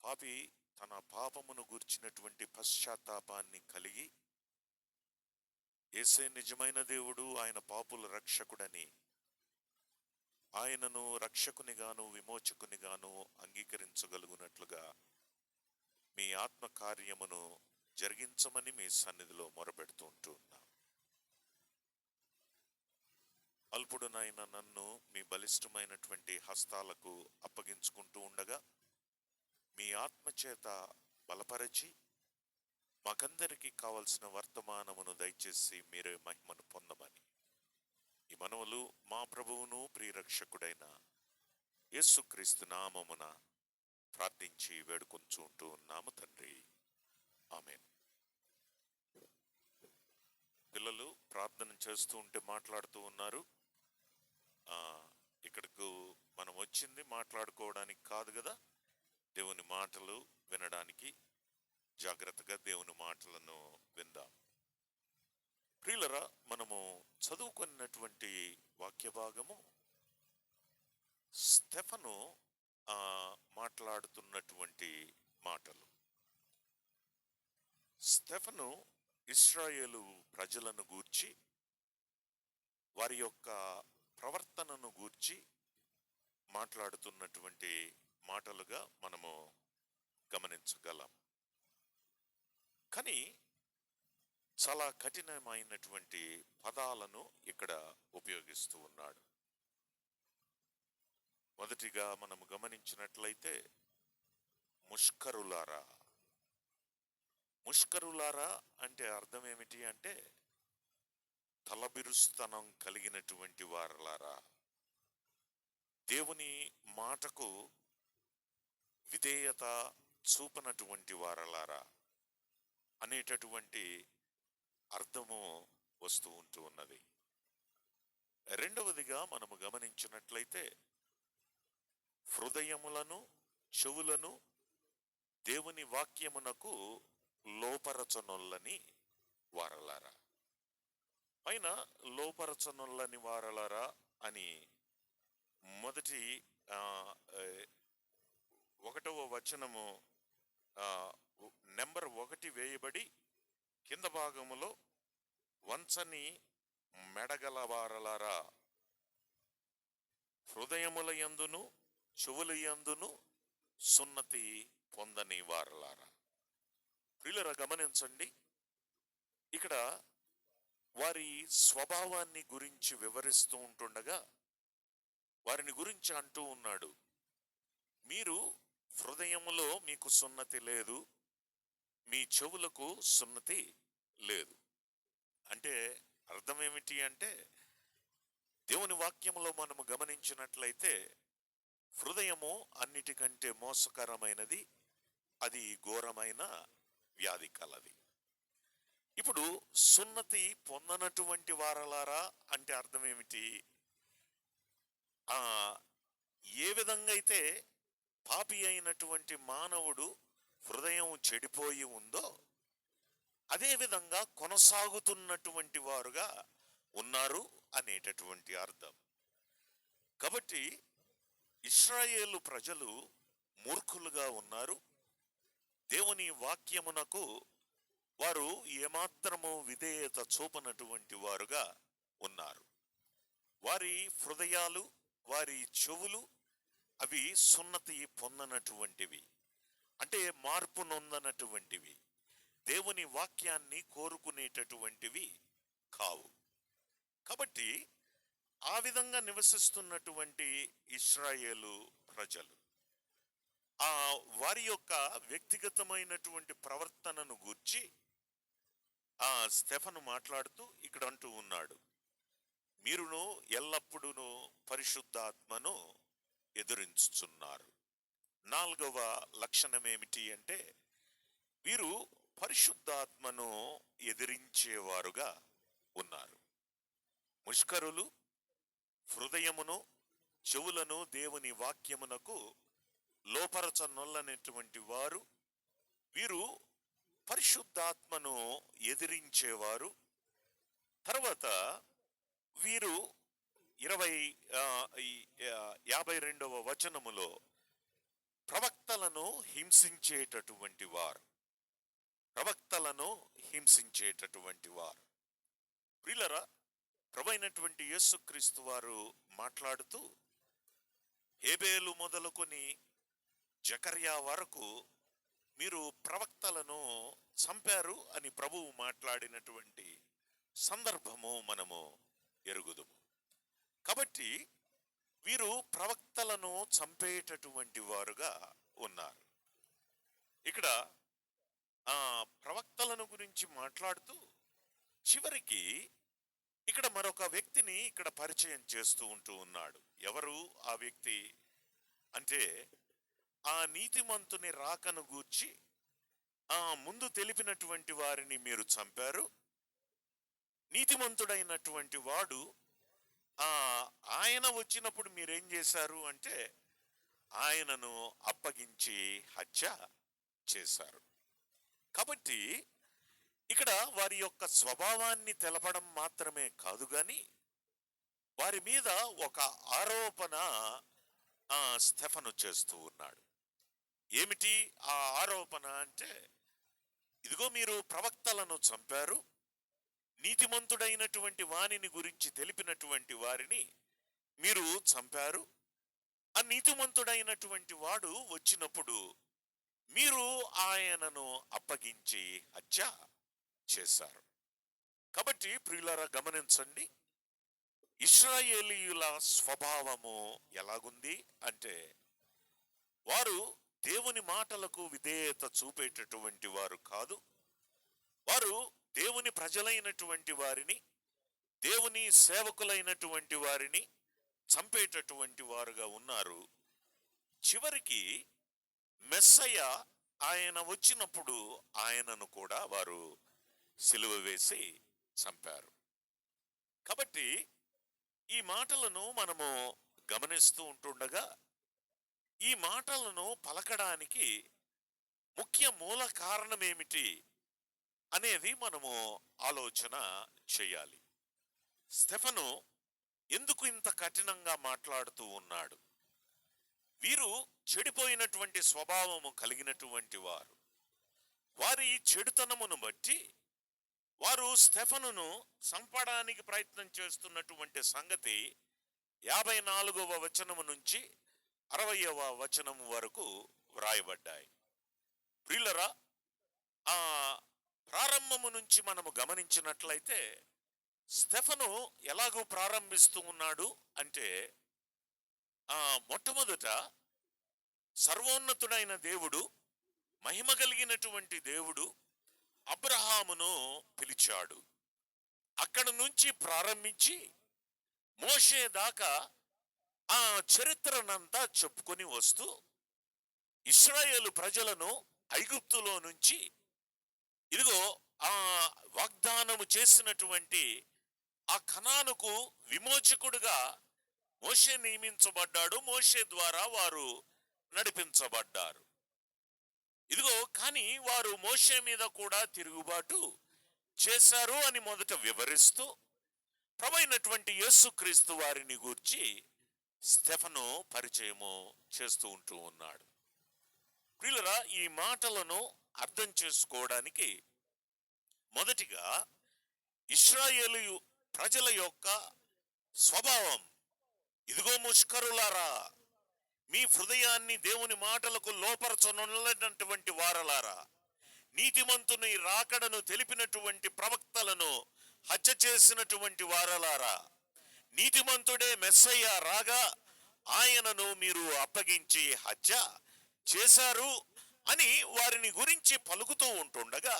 పాపి తన పాపమును గూర్చినటువంటి పశ్చాత్తాపాన్ని కలిగి యేసే నిజమైన దేవుడు, ఆయన పాపుల రక్షకుడని ఆయనను రక్షకునిగాను విమోచకునిగాను అంగీకరించగలుగునట్లుగా మీ ఆత్మ కార్యమును జరిగించమని మీ సన్నిధిలో మొరపెడుతూ ఉంటున్నాం. అల్పుడునైన నన్ను మీ బలిష్టమైనటువంటి హస్తాలకు అప్పగించుకుంటూ ఉండగా మీ ఆత్మచేత బలపరచి మాకందరికీ కావలసిన వర్తమానమును దయచేసి మీరే మహిమను పొందమని ఈ మనవులు మా ప్రభువును ప్రియరక్షకుడైన యేసుక్రీస్తు నామమున ప్రార్థించి వేడుకొంచుంటూ ఉన్నాము తండ్రి, ఆమేన్. పిల్లలు ప్రార్థన చేస్తూ ఉంటే మాట్లాడుతూ ఉన్నారు. ఇక్కడకు మనం వచ్చింది మాట్లాడుకోవడానికి కాదు కదా, దేవుని మాటలు వినడానికి. జాగ్రత్తగా దేవుని మాటలను విందాం. ప్రియులరా, మనము చదువుకున్నటువంటి వాక్య భాగము స్టెఫను మాట్లాడుతున్నటువంటి మాటలు. స్టెఫను ఇశ్రాయేలు ప్రజలను గూర్చి, వారి యొక్క ప్రవర్తనను గూర్చి మాట్లాడుతున్నటువంటి మాటలుగా మనము గమనించగలం. కానీ చాలా కఠినమైనటువంటి పదాలను ఇక్కడ ఉపయోగిస్తూ ఉన్నాడు. మొదటిగా మనము గమనించినట్లయితే ముష్కరులారా. ముష్కరులారా అంటే అర్థం ఏమిటి అంటే తలబిరుస్తనం కలిగినటువంటి వారలారా, దేవుని మాటకు విధేయత చూపనటువంటి వారలారా అనేటటువంటి అర్థము వస్తూ ఉంటూ ఉన్నది. రెండవదిగా మనము గమనించినట్లయితే హృదయములను చెవులను దేవుని వాక్యమునకు లోపరచనొల్లని వారలారా. పైన లోపరచనొల్లని వారలారా అని మొదటి 1వ వచనము నెంబర్ 1 వేయబడి కింద భాగములో వంచని మెడగల వారలారా, హృదయముల యందును చెవుల యందును సున్నతి పొందని వారలారా. ప్రియులారా, గమనించండి, ఇక్కడ వారి స్వభావాన్ని గురించి వివరిస్తూ ఉంటుండగా వారిని గురించి అంటూ ఉన్నాడు, మీరు హృదయములో మీకు సున్నతి లేదు, మీ చెవులకు సున్నతి లేదు. అంటే అర్థం ఏమిటి అంటే, దేవుని వాక్యములో మనము గమనించినట్లయితే హృదయము అన్నిటికంటే మోసకరమైనది, అది ఘోరమైన వ్యాధి కలది. ఇప్పుడు సున్నతి పొందనటువంటి వారలారా అంటే అర్థం ఏమిటి? ఏ విధంగా అయితే పాపి అయినటువంటి మానవుడు హృదయం చెడిపోయి ఉందో అదే విధంగా కొనసాగుతున్నటువంటి వారుగా ఉన్నారు అనేటటువంటి అర్థం. కాబట్టి ఇశ్రాయేలు ప్రజలు మూర్ఖులుగా ఉన్నారు. దేవుని వాక్యమునకు వారు ఏమాత్రము విధేయత చూపనటువంటి వారుగా ఉన్నారు. వారి హృదయాలు, వారి చెవులు అవి సున్నతి పొందనటువంటివి, అంటే మార్పు నొందనటువంటివి, దేవుని వాక్యాన్ని కోరుకునేటటువంటివి కావు. కాబట్టి ఆ విధంగా నివసిస్తున్నటువంటి ఇశ్రాయేలు ప్రజలు వారి యొక్క వ్యక్తిగతమైనటువంటి ప్రవర్తనను గూర్చి స్టెఫను మాట్లాడుతూ ఇక్కడ అంటూ ఉన్నాడు, మీరును ఎల్లప్పుడూ పరిశుద్ధాత్మను ఎదురించుచున్నారు. 4వ లక్షణం ఏమిటి అంటే, వీరు పరిశుద్ధాత్మను ఎదిరించేవారుగా ఉన్నారు. ముష్కరులు హృదయమును చెవులను దేవుని వాక్యమునకు లోపరచనొల్లనేటువంటి వారు, వీరు పరిశుద్ధాత్మను ఎదిరించేవారు. తర్వాత వీరు 52వ వచనములో ప్రవక్తల ప్రవక్తలను హింసించేటటువంటి వారు, ప్రవక్తలను హింసించేటటువంటి వారు. ప్రియులరా, ప్రభువైనటువంటి యేసుక్రీస్తు వారు మాట్లాడుతూ హేబేలు మొదలుకొని జకర్యా వరకు మీరు ప్రవక్తలను చంపారు అని ప్రభువు మాట్లాడినటువంటి సందర్భము మనము ఎరుగుదుము. కాబట్టి వీరు ప్రవక్తలను చంపేటటువంటి వారుగా ఉన్నారు. ఇక్కడ ప్రవక్తలను గురించి మాట్లాడుతూ చివరికి ఇక్కడ మరొక వ్యక్తిని ఇక్కడ పరిచయం చేస్తూ ఉన్నాడు. ఎవరు ఆ వ్యక్తి అంటే, ఆ నీతిమంతుని రాకను గూర్చి ముందు తెలిపినటువంటి వారిని మీరు చంపారు. నీతిమంతుడైనటువంటి వాడు ఆయన వచ్చినప్పుడు మీరేం చేశారు అంటే ఆయనను అప్పగించి హత్య చేశారు. కాబట్టి ఇక్కడ వారి యొక్క స్వభావాన్ని తెలపడం మాత్రమే కాదు గాని వారి మీద ఒక ఆరోపణ స్టెఫను చేస్తూ ఉన్నాడు. ఏమిటి ఆ ఆరోపణ అంటే, ఇదిగో మీరు ప్రవక్తలను చంపారు, నీతిమంతుడైనటువంటి వానిని గురించి తెలిపినటువంటి వారిని మీరు చంపారు. ఆ నీతిమంతుడైనటువంటి వాడు వచ్చినప్పుడు మీరు ఆయనను అప్పగించి హత్య చేశారు. కాబట్టి ప్రియులారా గమనించండి, ఇశ్రాయేలీయుల స్వభావము ఎలాగుంది అంటే, వారు దేవుని మాటలకు విధేయత చూపేటటువంటి వారు కాదు. వారు దేవుని ప్రజలైనటువంటి వారిని, దేవుని సేవకులైనటువంటి వారిని చంపేటటువంటి వారుగా ఉన్నారు. చివరికి మెస్సయ్య ఆయన వచ్చినప్పుడు ఆయనను కూడా వారు సిలువ వేసి చంపారు. కాబట్టి ఈ మాటలను మనము గమనిస్తూ ఉంటుండగా, ఈ మాటలను పలకడానికి ముఖ్య మూల కారణం ఏమిటి అనేది మనము ఆలోచన చేయాలి. స్టెఫను ఎందుకు ఇంత కఠినంగా మాట్లాడుతూ ఉన్నాడు? వీరు చెడిపోయినటువంటి స్వభావము కలిగినటువంటి వారు. వారి చెడుతనమును బట్టి వారు స్టెఫనును చంపడానికి ప్రయత్నం చేస్తున్నటువంటి సంగతి 54వ వచనము నుంచి 60వ వచనము వరకు వ్రాయబడ్డాయి. ప్రియులరా, ప్రారంభము నుంచి మనము గమనించినట్లయితే స్టెఫను ఎలాగూ ప్రారంభిస్తూ ఉన్నాడు అంటే, మొట్టమొదట సర్వోన్నతుడైన దేవుడు, మహిమ కలిగినటువంటి దేవుడు అబ్రహామును పిలిచాడు. అక్కడ నుంచి ప్రారంభించి మోషే దాకా ఆ చరిత్రనంతా చెప్పుకొని వస్తూ ఇశ్రాయేలు ప్రజలను ఐగుప్తులో నుంచి ఇదిగో ఆ వాగ్దానము చేసినటువంటి ఆ కనానుకు విమోచకుడుగా మోషే నియమించబడ్డాడు. మోషే ద్వారా వారు నడిపించబడ్డారు. ఇదిగో కానీ వారు మోషే మీద కూడా తిరుగుబాటు చేశారు అని మొదట వివరిస్తూ ప్రభువైనటువంటి యేసుక్రీస్తు వారిని గూర్చి స్టెఫను పరిచయము చేస్తూ ఉన్నాడు. ప్రియులరా, ఈ మాటలను అర్థం చేసుకోవడానికి మొదటిగా ఇశ్రాయేలు ప్రజల యొక్క స్వభావం, ఇదిగో ముష్కరులారా, మీ హృదయాన్ని దేవుని మాటలకు లోపరచనున్నటువంటి వారలారా, నీతిమంతుని రాకడను తెలిపినటువంటి ప్రవక్తలను హత్య చేసినటువంటి వారలారా, నీతిమంతుడే మెస్సయ్య రాగా ఆయనను మీరు అప్పగించి హత్య చేశారు అని వారిని గురించి పలుకుతూ ఉంటుండగా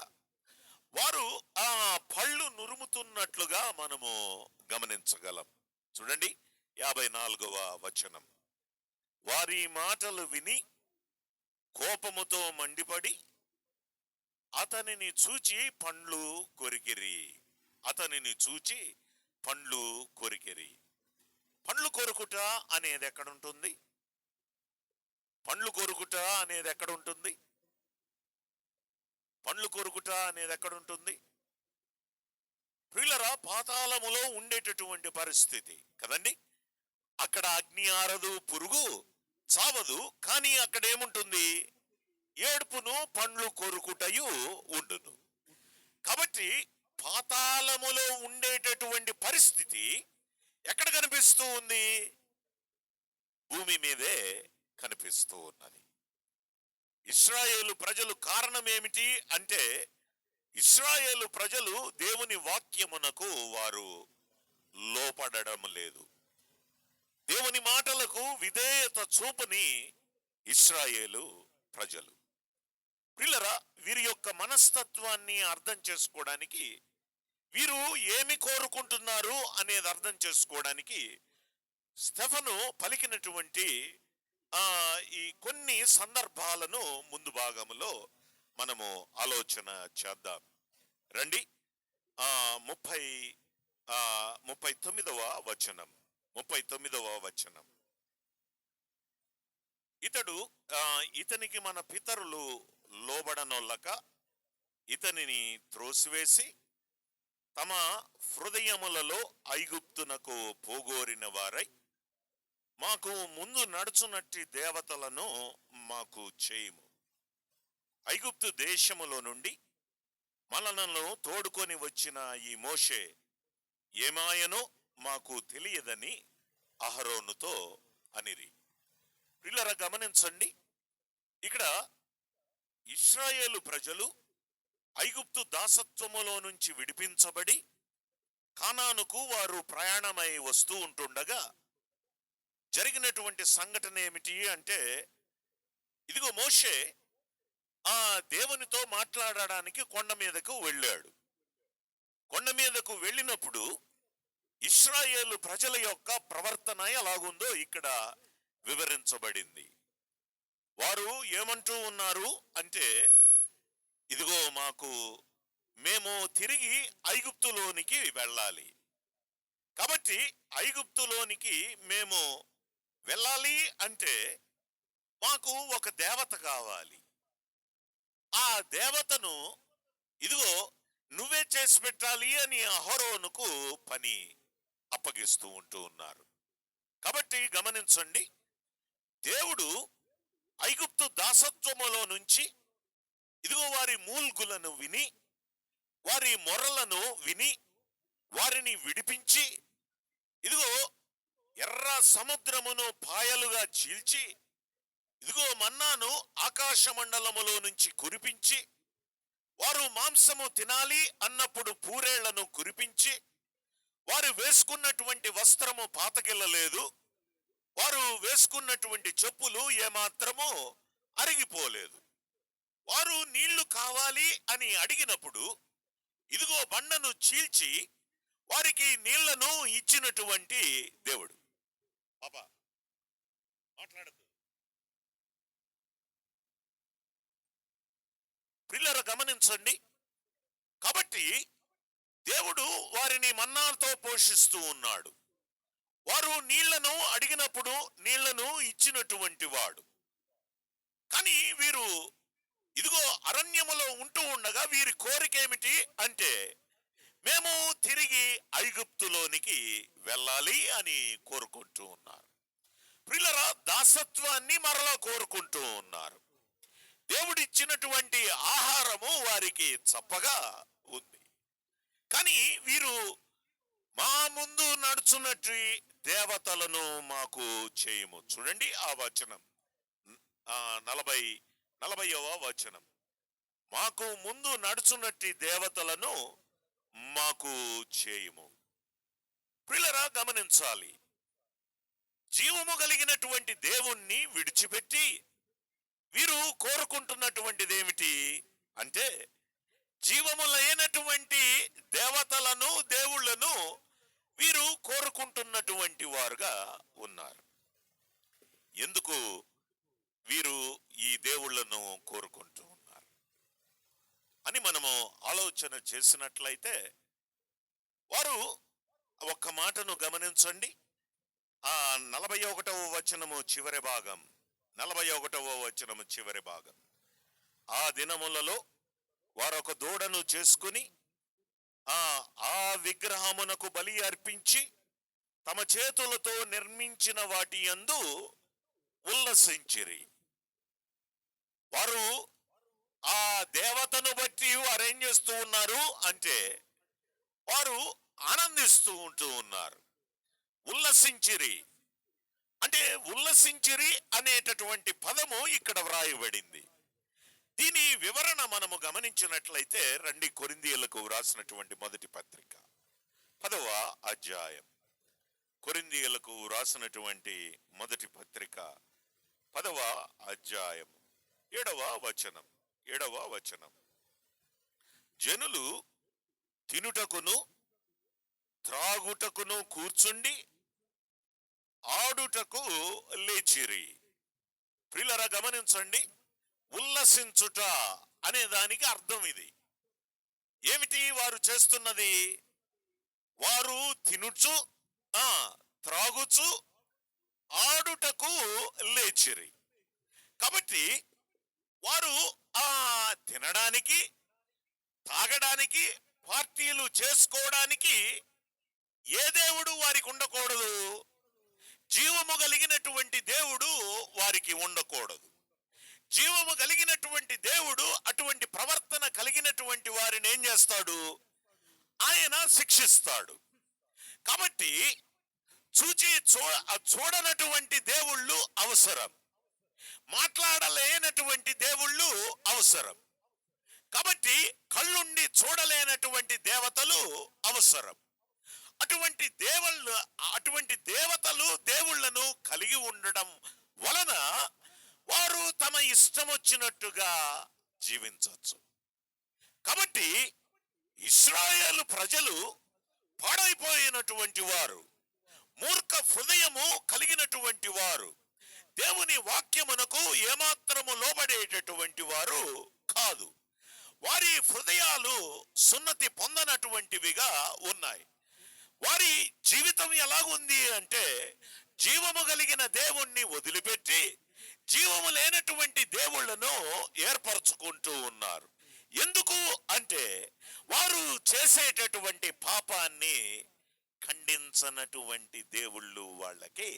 వారు ఆ పళ్ళు నురుముతున్నట్లుగా మనము గమనించగలం. చూడండి 54వ వచనం. వారి మాటలు విని కోపముతో మండిపడి అతనిని చూచి పండ్లు కొరికిరి. అతనిని చూచి పండ్లు కొరికిరి. పండ్లు కొరుకుట అనేది ఎక్కడుంటుంది? పండ్లు కొరుకుట అనేది ఎక్కడుంటుంది? పండ్లు కొరుకుట అనేది ఎక్కడుంటుంది? ప్రియులరా, పాతాళములో ఉండేటటువంటి పరిస్థితి కదండి. అక్కడ అగ్ని ఆరదు, పురుగు చావదు, కానీ అక్కడ ఏముంటుంది? చొప్పును పండ్లు కొరుకుటయు ఉండును. కాబట్టి పాతాళములో ఉండేటటువంటి పరిస్థితి ఎక్కడ కనిపిస్తూ ఉంది? భూమి మీదే కనిపిస్తూ ఉన్నది. ఇశ్రాయేలు ప్రజలు కారణం ఏమిటి అంటే, ఇశ్రాయేలు ప్రజలు దేవుని వాక్యమునకు వారు లోపడడం లేదు. దేవుని మాటలకు విధేయత చూపని ఇశ్రాయేలు ప్రజలు. పిల్లరా, వీరి యొక్క మనస్తత్వాన్ని అర్థం చేసుకోవడానికి, వీరు ఏమి కోరుకుంటున్నారు అనేది అర్థం చేసుకోవడానికి స్టెఫను పలికినటువంటి ఈ కొన్ని సందర్భాలను ముందు భాగంలో మనము ఆలోచన చేద్దాం. రండి. 39వ వచనం. ఇతనికి మన పితరులు లోబడనొల్లక ఇతనిని త్రోసివేసి తమ హృదయములలో ఐగుప్తునకు పోగోరిన వారై మాకు ముందు నడుచునట్టి దేవతలను మాకు చేయము. ఐగుప్తు దేశములో నుండి మనలను తోడుకొని వచ్చిన ఈ మోషే ఏమాయనో మాకు తెలియదని అహరోనుతో అనిరి. పిల్లరా, గమనించండి. ఇక్కడ ఇశ్రాయేలు ప్రజలు ఐగుప్తు దాసత్వములో నుంచి విడిపించబడి కానానుకు వారు ప్రయాణమై వస్తూ ఉంటుండగా జరిగినటువంటి సంఘటన ఏమిటి అంటే, ఇదిగో మోషే ఆ దేవునితో మాట్లాడడానికి కొండ మీదకు వెళ్ళాడు. కొండ మీదకు వెళ్ళినప్పుడు ఇశ్రాయేలు ప్రజల యొక్క ప్రవర్తన ఎలాగుందో ఇక్కడ వివరించబడింది. వారు ఏమంటూ ఉన్నారు అంటే, ఇదిగో మేము తిరిగి ఐగుప్తులోనికి వెళ్ళాలి. కాబట్టి ఐగుప్తులోనికి మేము వెళ్ళాలి అంటే మాకు ఒక దేవత కావాలి. ఆ దేవతను ఇదిగో నువ్వే చేసి పెట్టాలి అని అహరోనుకు పని అప్పగిస్తూ ఉంటూ ఉన్నారు. కాబట్టి గమనించండి, దేవుడు ఐగుప్తు దాసత్వములో నుంచి ఇదిగో వారి మూల్గులను విని, వారి మొరలను విని, వారిని విడిపించి, ఇదిగో ఎర్ర సముద్రమును పాయలుగా చీల్చి, ఇదిగో మన్నాను ఆకాశ మండలములో నుంచి కురిపించి, వారు మాంసము తినాలి అన్నప్పుడు పూరేళ్లను కురిపించి, వారు వేసుకున్నటువంటి వస్త్రము పాతగిల్లలేదు, వారు వేసుకున్నటువంటి చెప్పులు ఏమాత్రము అరిగిపోలేదు. వారు నీళ్లు కావాలి అని అడిగినప్పుడు ఇదిగో బండను చీల్చి వారికి నీళ్లను ఇచ్చినటువంటి దేవుడు. బాబా మాట్లాడదు. పిల్లల గమనించండి. కాబట్టి దేవుడు వారిని మన్నాతో పోషిస్తూ ఉన్నాడు. వారు నీళ్లను అడిగినప్పుడు నీళ్లను ఇచ్చినటువంటి వాడు. కానీ వీరు ఇదిగో అరణ్యములో ఉంటూ ఉండగా వీరి కోరిక ఏమిటి అంటే, మేము తిరిగి ఐగుప్తులోనికి వెళ్ళాలి అని కోరుకుంటూ ఉన్నారు. పిల్లరా, దాసత్వాన్ని మరలా కోరుకుంటూ ఉన్నారు. దేవుడిచ్చినటువంటి ఆహారము వారికి చప్పగా ఉంది. కానీ వీరు మా ముందు నడుచున్నట్టు దేవతలను మాకు చేయము. చూడండి ఆ వచనం, 40వ వచనం. మాకు ముందు నడుచున్నట్టి దేవతలను మాకు చేయము. పిల్లరా, గమనించాలి. జీవము కలిగినటువంటి దేవుణ్ణి విడిచిపెట్టి వీరు కోరుకుంటున్నటువంటిది ఏమిటి అంటే, జీవము లేనటువంటి దేవతలను, దేవుళ్లను వీరు కోరుకుంటున్నటువంటి వారుగా ఉన్నారు. ఎందుకు వీరు ఈ దేవుళ్లను కోరుకుంటూ ఉన్నారు అని మనము ఆలోచన చేసినట్లయితే, వారు ఒక్క మాటను గమనించండి. ఆ 41వ వచనము చివరి భాగం, 41వ వచనము చివరి భాగం. ఆ దినములలో వారొక దూడను చేసుకుని ఆ విగ్రహమునకు బలి అర్పించి తమ చేతులతో నిర్మించిన వాటి యందు ఉల్లసించిరి. వారు ఆ దేవతను బట్టి వారు ఏం చేస్తూ ఉన్నారు అంటే వారు ఆనందిస్తూ ఉంటూ ఉన్నారు. ఉల్లసించిరి అంటే ఉల్లసించిరి అనేటటువంటి పదము ఇక్కడ వ్రాయబడింది. దీని వివరణ మనము గమనించినట్లయితే రండి, కొరింథీయులకు వ్రాసినటువంటి మొదటి పత్రిక 10వ అధ్యాయం. కొరింథీయులకు వ్రాసినటువంటి మొదటి పత్రిక 10వ అధ్యాయం 7వ వచనం. జనులు తినుటకును త్రాగుటకును కూర్చుండి ఆడుటకు లేచిరి. ప్రియులారా గమనించండి, ఉల్లసించుట అనే దానికి అర్థం ఇది. ఏమిటి వారు చేస్తున్నది? వారు తినుచు త్రాగుచు ఆడుటకు లేచిరి. కాబట్టి వారు తినడానికి, తాగడానికి, పార్టీలు చేసుకోవడానికి ఏ దేవుడు వారికి ఉండకూడదు? జీవము కలిగినటువంటి దేవుడు వారికి ఉండకూడదు. జీవము కలిగినటువంటి దేవుడు అటువంటి ప్రవర్తన కలిగినటువంటి వారిని ఏం చేస్తాడు? ఆయన శిక్షిస్తాడు. కాబట్టి చూడనటువంటి దేవుళ్ళు అవసరం, మాట్లాడలేనటువంటి దేవుళ్ళు అవసరం. కాబట్టి కళ్ళుండి చూడలేనటువంటి దేవతలు అవసరం. అటువంటి దేవతలు దేవుళ్లను కలిగి ఉండడం వలన వారు తమ ఇష్టం వచ్చినట్టుగా జీవించవచ్చు. కాబట్టి ఇశ్రాయేలు ప్రజలు పాడైపోయినటువంటి వారు, మూర్ఖ హృదయము కలిగినటువంటి వారు, దేవుని వాక్యమునకు ఏమాత్రము లోబడేటటువంటి వారు కాదు. వారి హృదయాలు సున్నతి పొందనటువంటివిగా ఉన్నాయి. వారి జీవితం ఎలాగుంది అంటే జీవము కలిగిన దేవుణ్ణి వదిలిపెట్టి జీవము లేనటువంటి దేవుళ్లను ఏర్పరచుకుంటూ ఉన్నారు. ఎందుకు అంటే వారు చేసేటటువంటి పాపాన్ని ఖండించనటువంటి దేవుళ్ళు వాళ్ళకి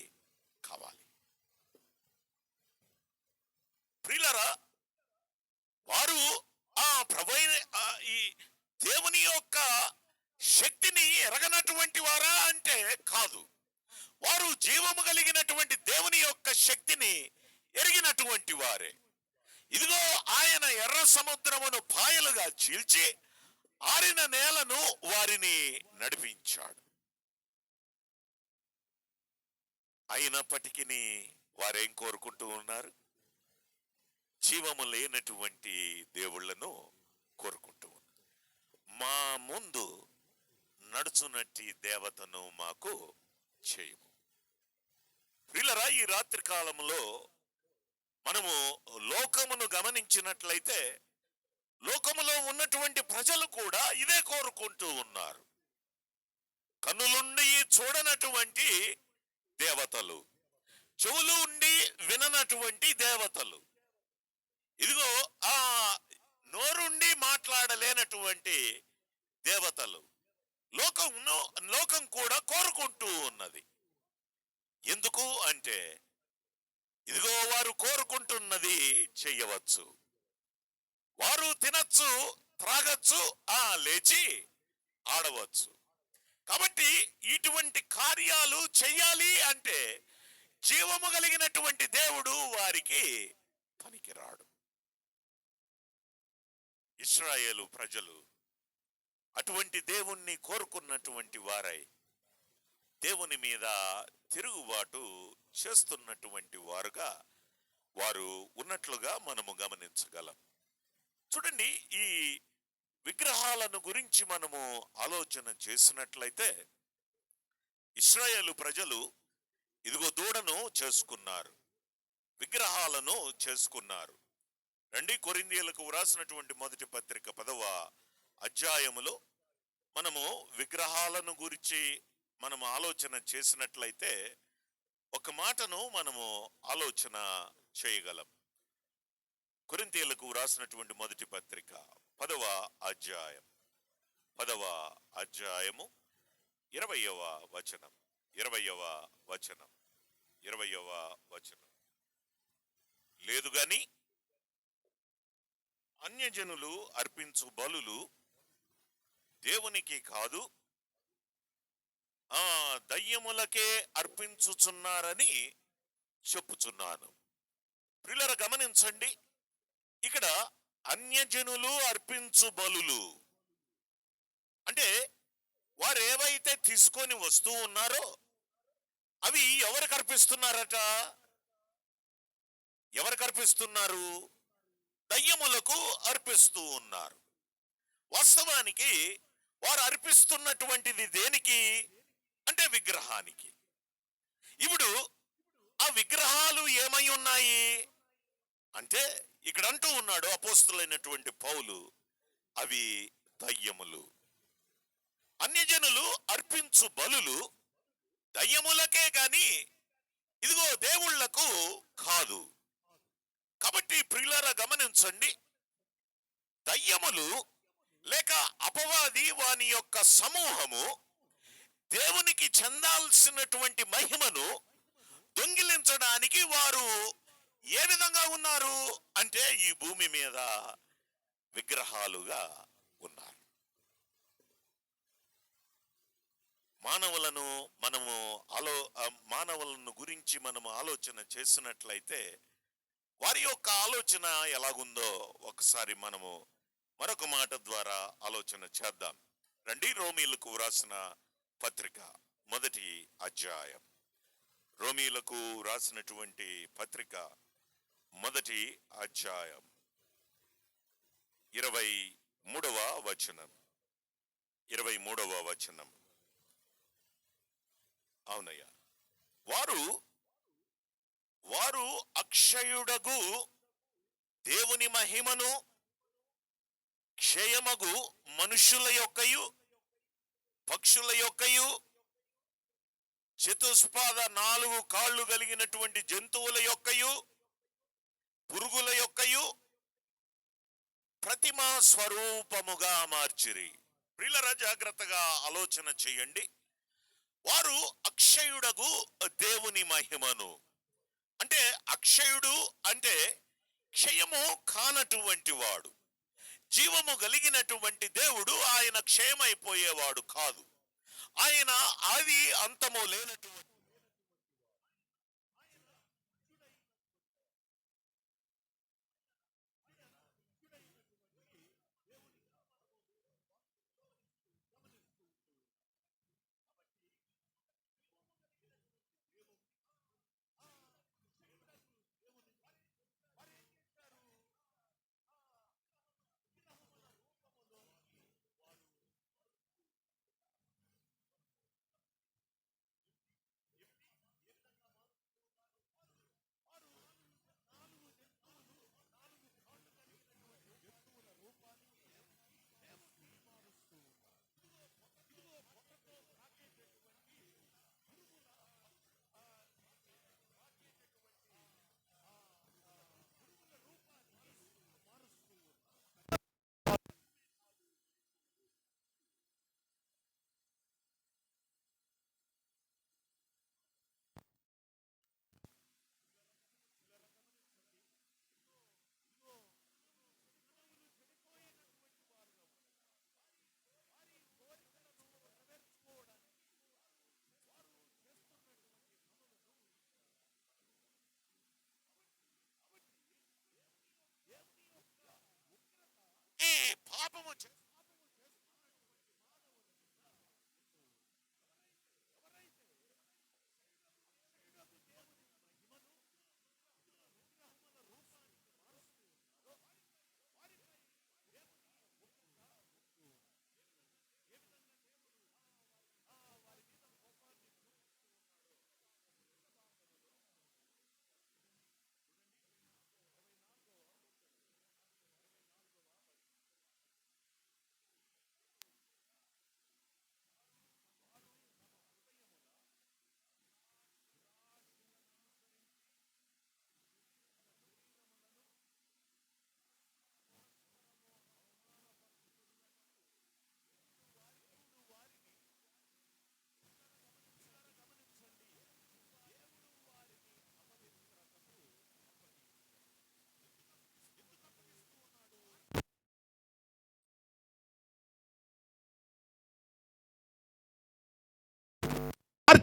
కావాలి. ప్రియులారా, వారు ఈ దేవుని యొక్క శక్తిని ఎరగనటువంటి వారా అంటే కాదు. వారు జీవము కలిగినటువంటి దేవుని యొక్క శక్తిని ఎరిగినటువంటి వారే. ఇదిగో ఆయన ఎర్ర సముద్రమును పాయలుగా చీల్చి ఆరిన నేలను వారిని నడిపించాడు. అయినప్పటికీ వారేం కోరుకుంటూ ఉన్నారు? జీవము లేనటువంటి దేవుళ్లను కోరుకుంటూ ఉన్నారు. మా ముందు నడుచునట్టి దేవతను మాకు చేయము. ప్రియులారా, ఈ రాత్రి కాలంలో మనము లోకమును గమనించినట్లయితే లోకములో ఉన్నటువంటి ప్రజలు కూడా ఇదే కోరుకుంటూ ఉన్నారు. కన్నులుండి చూడనటువంటి దేవతలు, చెవులు ఉండి విననటువంటి దేవతలు, ఇదిగో నోరుండి మాట్లాడలేనటువంటి దేవతలు లోకం కూడా కోరుకుంటూ ఉన్నది. ఎందుకు అంటే ఇదిగో వారు కోరుకుంటున్నది చెయ్యవచ్చు, వారు తినచ్చు, త్రాగచ్చు, లేచి ఆడవచ్చు. కాబట్టి ఇటువంటి కార్యాలు చెయ్యాలి అంటే జీవము కలిగినటువంటి దేవుడు వారికి పనికిరాడు. ఇశ్రాయేలు ప్రజలు అటువంటి దేవుణ్ణి కోరుకున్నటువంటి వారై దేవుని మీద తిరుగుబాటు చేస్తున్నటువంటి వారుగా వారు ఉన్నట్లుగా మనము గమనించగలం. చూడండి, ఈ విగ్రహాలను గురించి మనము ఆలోచన చేసినట్లయితే ఇశ్రాయేలు ప్రజలు ఇదిగో దూడను చేసుకున్నారు, విగ్రహాలను చేసుకున్నారు. రండి, కొరింథీయులకు వ్రాసినటువంటి మొదటి పత్రిక 10వ అధ్యాయములో మనము విగ్రహాలను గురించి మనము ఆలోచన చేసినట్లయితే ఒక మాటను మనము ఆలోచన చేయగలం. కొరింథీయులకు వ్రాసినటువంటి మొదటి పత్రిక 10వ అధ్యాయము 20వ వచనం. లేదు గాని అన్యజనులు అర్పించు బలులు దేవునికి కాదు, దయ్యములకే అర్పించుచున్నారని చెప్పుచున్నాను. ప్రియులారా గమనించండి, ఇక్కడ అన్యజనులు అర్పించు బలులు అంటే వారు ఏవైతే తీసుకొని వస్తూ ఉన్నారో అవి ఎవరికి అర్పిస్తున్నారట? ఎవరికి అర్పిస్తున్నారు? దయ్యములకు అర్పిస్తూ ఉన్నారు. వాస్తవానికి వారు అర్పిస్తున్నటువంటిది దేనికి అంటే విగ్రహానికి. ఇప్పుడు ఆ విగ్రహాలు ఏమై ఉన్నాయి అంటే ఇక్కడ అంటూ ఉన్నాడు అపోస్తులైనటువంటి పౌలు, అవి దయ్యములు. అన్యజనులు అర్పించు బలులు దయ్యములకే గాని ఇదిగో దేవుళ్లకు కాదు. కాబట్టి ప్రియులారా గమనించండి, దయ్యములు లేక అపవాది వాని యొక్క సమూహము దేవునికి చెందాల్సినటువంటి మహిమను దొంగిలించడానికి వారు ఏ విధంగా ఉన్నారు అంటే ఈ భూమి మీద విగ్రహాలుగా ఉన్నారు. మానవులను గురించి మనము ఆలోచన చేసినట్లయితే వారి యొక్క ఆలోచన ఎలాగుందో ఒకసారి మనము మరొక మాట ద్వారా ఆలోచన చేద్దాం. రండి, రోమీలకు వ్రాసిన పత్రిక మొదటి అధ్యాయం. రోమీలకు రాసినటువంటి పత్రిక మొదటి అధ్యాయం 23వ వచనం. 23వ వచనం. అవునయ్యా. వారు అక్షయుడగు దేవుని మహిమను క్షయమగు మనుషుల యొక్కయు పక్షుల యొక్కయు చతుష్పాద 4 కాళ్ళు కలిగినటువంటి జంతువుల యొక్కయు పురుగుల యొక్కయు ప్రతిమా స్వరూపముగా మార్చిరి. ప్రియులారా జాగ్రత్తగా ఆలోచన చేయండి. వారు అక్షయుడగు దేవుని మహిమను అంటే అక్షయుడు అంటే క్షయము కానటువంటి వాడు. జీవము కలిగినటువంటి దేవుడు ఆయన క్షయమైపోయేవాడు కాదు. ఆయన ఆది అంతము లేనటువంటి పాపము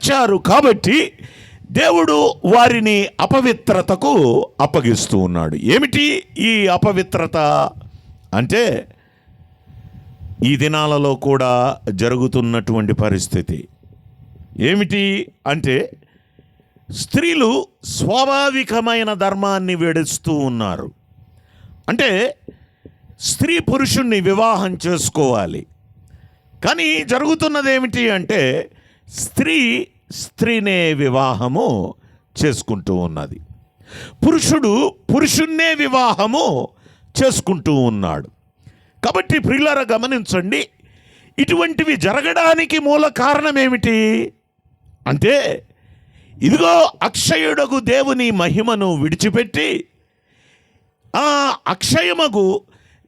మార్చారు కాబట్టి దేవుడు వారిని అపవిత్రతకు అప్పగిస్తూ ఉన్నాడు. ఏమిటి ఈ అపవిత్రత అంటే ఈ దినాలలో కూడా జరుగుతున్నటువంటి పరిస్థితి. ఏమిటి అంటే స్త్రీలు స్వాభావికమైన ధర్మాన్ని విడుస్తూ ఉన్నారు. అంటే స్త్రీ పురుషుణ్ణి వివాహం చేసుకోవాలి. కానీ జరుగుతున్నది ఏమిటి అంటే స్త్రీ స్త్రీనే వివాహము చేసుకుంటూ ఉన్నది, పురుషుడు పురుషున్నే వివాహము చేసుకుంటూ ఉన్నాడు. కాబట్టి ప్రియులారా గమనించండి, ఇటువంటివి జరగడానికి మూల కారణం ఏమిటి అంటే ఇదిగో అక్షయుడగు దేవుని మహిమను విడిచిపెట్టి ఆ అక్షయమగు